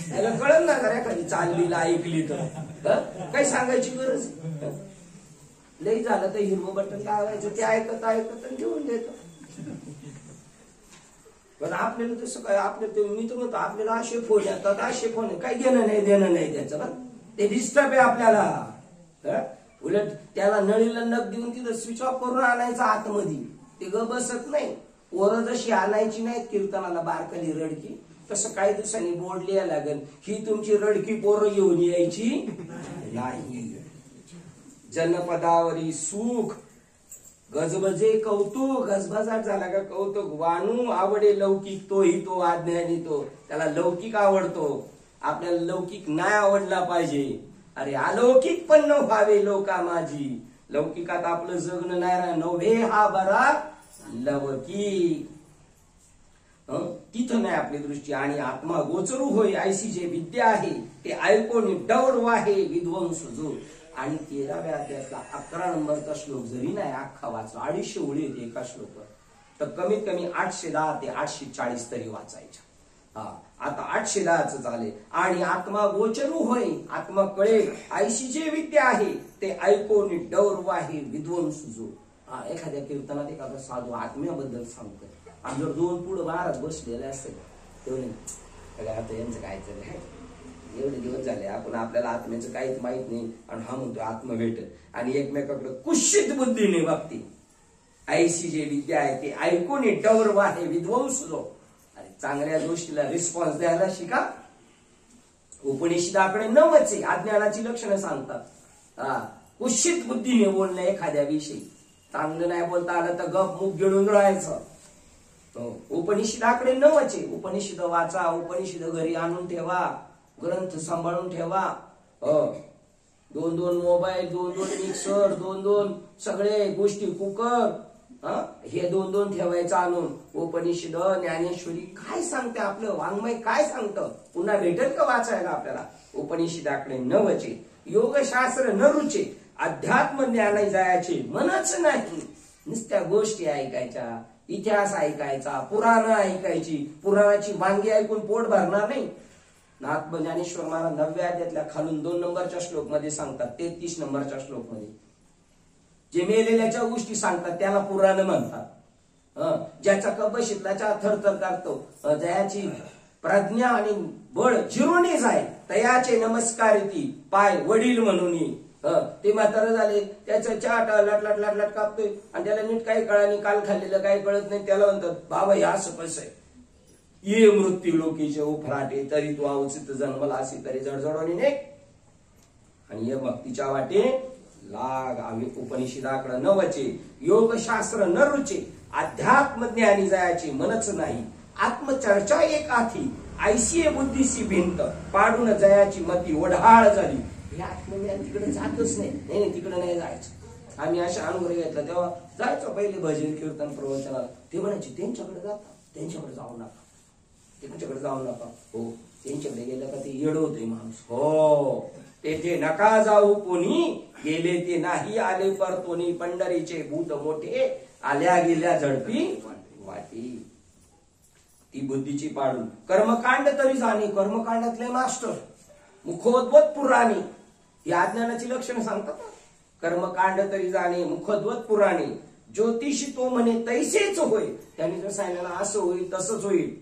त्याला कळलं ना जरा एखादी चाललीला ऐकली तर काही सांगायची गरज. लई झालं तर हिरवं बटन लावायचं, ते ऐकत ऐकत घेऊन देतो. पण आपल्याला तसं काय, आपल्या मी तर म्हणतो आपल्याला असे फोन येतात असे फोन, काही घेणं नाही देणं नाही त्याचं. पण ते डिस्टर्ब आहे आपल्याला. उलट त्याला नळीला नख देऊन तिथं स्विच ऑफ करून आणायचं आतमध्ये, ते ग बसत नाही. पोरं जशी आणायची नाहीत कीर्तनाला बारकाली रडकी, तसं काही दिवसांनी बोर्ड लिहायला लागेल ही तुमची रडकी पोरं घेऊन यायची नाही. जनपदावरी सुख गजबजे कौतुक. गजबजाट झाला का कौतुक. वानू आवडे लौकिक तोही तो अज्ञानी तो. त्याला लौकिक आवडतो, आपल्याला लौकिक नाही आवडला पाहिजे. अरे अलौकिक पण न व्हावे लोका माझी. लौकिकात आपलं जगणं नाही राह नव्हे हा बरा लौकिक. तिथं नाही आपली दृष्टी. आणि आत्मा गोचरू होय ऐसी जे विद्या आहे ते ऐकून डौर वाहे विध्वंस जो. आणि 13व्या अध्यायातला 11 नंबरचा श्लोक जरी नाही अख्खा वाचला, 250 ओळी येते एका श्लोकात, तर कमीत कमी 810 ते 840 तरी वाचायच्या. आता 810च झाले. आणि आत्मा गोचरू होय, आत्मा कळे ऐशी जे विद्या आहे ते ऐकून डौर वाहे विध्वंस जो. एखाद्या कीर्तनात एखादा साधू आत्म्याबद्दल सांगतोय, आणि जर 2 पुढे महाराज बसलेले असेल तेवढे आता यांचं काय चाललंय, एवढे दिवस झाले आपण आपल्याला आत्म्याचं काहीच माहित नाही आणि हा म्हणतो आत्म भेटल. आणि एकमेकाकडे कुशित बुद्धीने बघते. ऐशी जे विद्या आहे ते ऐकून डौर वाहे विध्वंस जो. अरे चांगल्या गोष्टीला रिस्पॉन्स द्यायला शिका. उपनिषदाकडे 9च आहे. अज्ञानाची लक्षणं सांगतात. कुशित बुद्धीने बोलणं एखाद्या विषयी. चांगलं नाही बोलता आलं तर गप मुख गिळून राहायचं. उपनिषदाकडे 9च आहे. उपनिषद वाचा, उपनिषद घरी आणून ठेवा, ग्रंथ सांभाळून ठेवा. 2-2 मोबाईल, 2-2 मिक्सर, 2-2 सगळे गोष्टी, कुकर, हे 2-2 ठेवायचं आणून. उपनिषद, ज्ञानेश्वरी काय सांगते, आपलं वाङ्मय काय सांगतं, पुन्हा भेटेल का वाचायला आपल्याला. उपनिषदाकडे 9च आहे. योगशास्त्र न रुचे, अध्यात्म ज्ञान जायचे मनच नाही. नुसत्या गोष्टी ऐकायच्या, इतिहास ऐकायचा, पुराण ऐकायची. पुराणाची वांगी ऐकून पोट भरणार नाही. ज्ञानेश्वर महाराज 9व्या अध्यायातल्या खालून 2 नंबरच्या श्लोक मध्ये सांगतात, 33 नंबरच्या श्लोक मध्ये जे मेलेल्याच्या गोष्टी सांगतात त्याला पुराण म्हणतात. ज्याचा कपशितलाच्या थरथर करतो, जयाची प्रज्ञा आणि बळ जिरुनी जाय, तयाचे नमस्कार ती पाय वडील म्हणून. ते म्हातारं झाले, त्याचं चाट लट कापतोय आणि त्याला नीट काही कळानी, काल खाल्लेलं काही कळत नाही. त्याला म्हणतात बाबा हे असं कसं आहे, ये मृत्यू लोकीचे उफराटे, तरी तू अवचित जन्मला असे तरी जडजडवणी नाही. आणि या भक्तीच्या वाटे लाग. आम्ही उपनिषदाकडे 9चे. योगशास्त्र न रुचे, अध्यात्म ज्ञानी जायचे मनच नाही. आत्मचर्चा एक आथी, ऐशी बुद्धीशी भिंत, पाडून जयाची मती ओढाळ झाली. हे आत्मज्ञान तिकडे जातच नाही. तिकडे नाही जायचं. आम्ही अशा अनुभव घेतला तेव्हा जायचो पहिले भजन कीर्तन प्रवचनाला. ते म्हणायचे त्यांच्याकडे जाता, त्यांच्याकडे जाऊ नका, त्यांच्याकडे जाऊ नका. हो, त्यांच्याकडे गेलं का ते येड होते माणूस. हो, तेथे नका जाऊ कोणी, गेले ते नाही आले परतोनी. पंढरीचे भूत मोठे, आल्या गेल्या झडपी वाटी. ती बुद्धीची पाडून कर्मकांड तरी जाणे. कर्मकांडातले मास्टर, मुखोद्वत पुराणे. ही अज्ञानाची लक्षणं सांगतात. कर्मकांड तरी जाणे, मुखोद्वत पुराणे. ज्योतिषी तो म्हणे तैसेच होय. त्यांनी जर सांगितलं असं होईल तसंच होईल.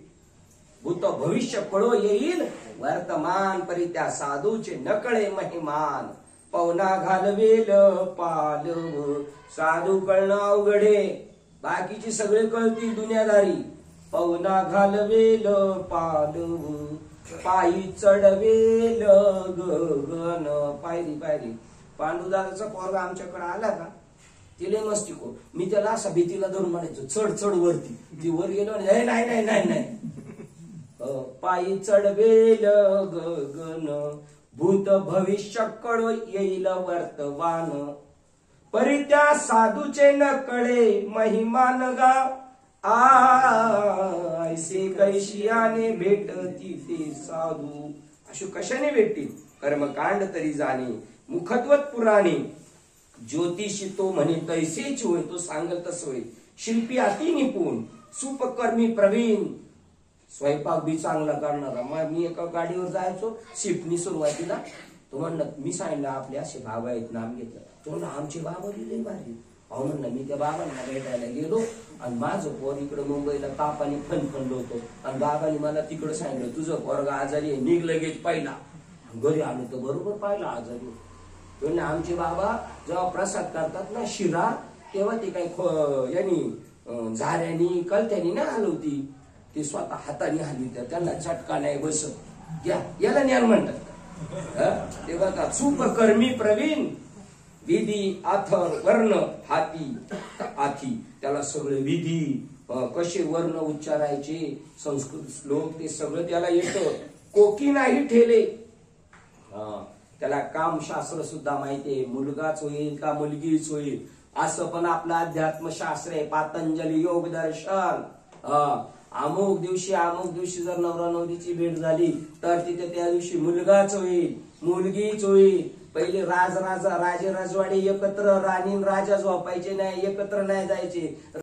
भूत भविष्य कळो येईल, वर्तमान परी त्या साधूचे नकळे महिमान. पवना घालवेल पालव, साधू कळणं अवघडे. बाकीची सगळे कळतील दुनियादारी. पवना घालवेल पालव, पायी चढवेल गगन. पायरी पांडुदादाचा पोरगा आमच्याकडे आला का, तिला मस्ती को. मी त्याला असा भीतीला धरून म्हणायचो चढ वरती. ती वर गेलो, नाही. पायी चढवेल गगन, भूत भविष्य कळो येईल वर्तमान. परी त्या साधूचे न कळे महिमान गा, ऐसे कैशियाने भेटती ते साधू. अशो कशाने भेटतील. कर्मकांड तरी जाणे, मुखत्वत पुराणे. ज्योतिषी तो म्हणे तैसेच होय, तो सांगल तसं होय. शिल्पी अति निपुण, सुपकर्मी प्रवीण. स्वयंपाक बी चांगला करणारा. मग मी एका गाडीवर जायचो शिफ्टनी सुरुवातीला. तो म्हणलं, मी सांगितलं आपले असे बाबा आहेत, नाम घेतलं. तो म्हणलं आमचे बाबा लिहिले भारी. अहो म्हणलं, मी त्या बाबांना भेटायला गेलो आणि माझं पोर इकडे मुंबईला तापाने फणफणलो होतो आणि बाबांनी मला तिकडे सांगितलं तुझं पोरगा आजारी आहे, निघ लगेच पाहिला. घरी आलो तर बरोबर पाहिला आजारी. म्हणलं आमचे बाबा जेव्हा प्रसाद करतात ना शिरा, तेव्हा ते काही यांनी झाऱ्यानी कलत्यानी नाही हलवती, ते स्वतः हाताने हलवितात. त्यांना झटका नाही बसत. याला ज्ञान म्हणतात. ते बघा, सुपकर्मी प्रवीण, विधी अथर वर्ण हाती आथी. त्याला सगळे विधी, कसे वर्ण उच्चारायचे, संस्कृत श्लोक, ते सगळं त्याला येतं. कोकी नाही ठेले. त्याला कामशास्त्र सुद्धा माहितीये. मुलगाच होईल का मुलगीच होईल असं पण आपलं अध्यात्मशास्त्र आहे. पातंजली योग दर्शन. अमुक दिवशी जर नवरा नवरीची भेट झाली तर तिथे त्या दिवशी मुलगाच होईल, मुलगीच होईल. पहिले राजे राजवाडे एकत्र, राणी राजा झोपायचे नाही, एकत्र नाही जायचे.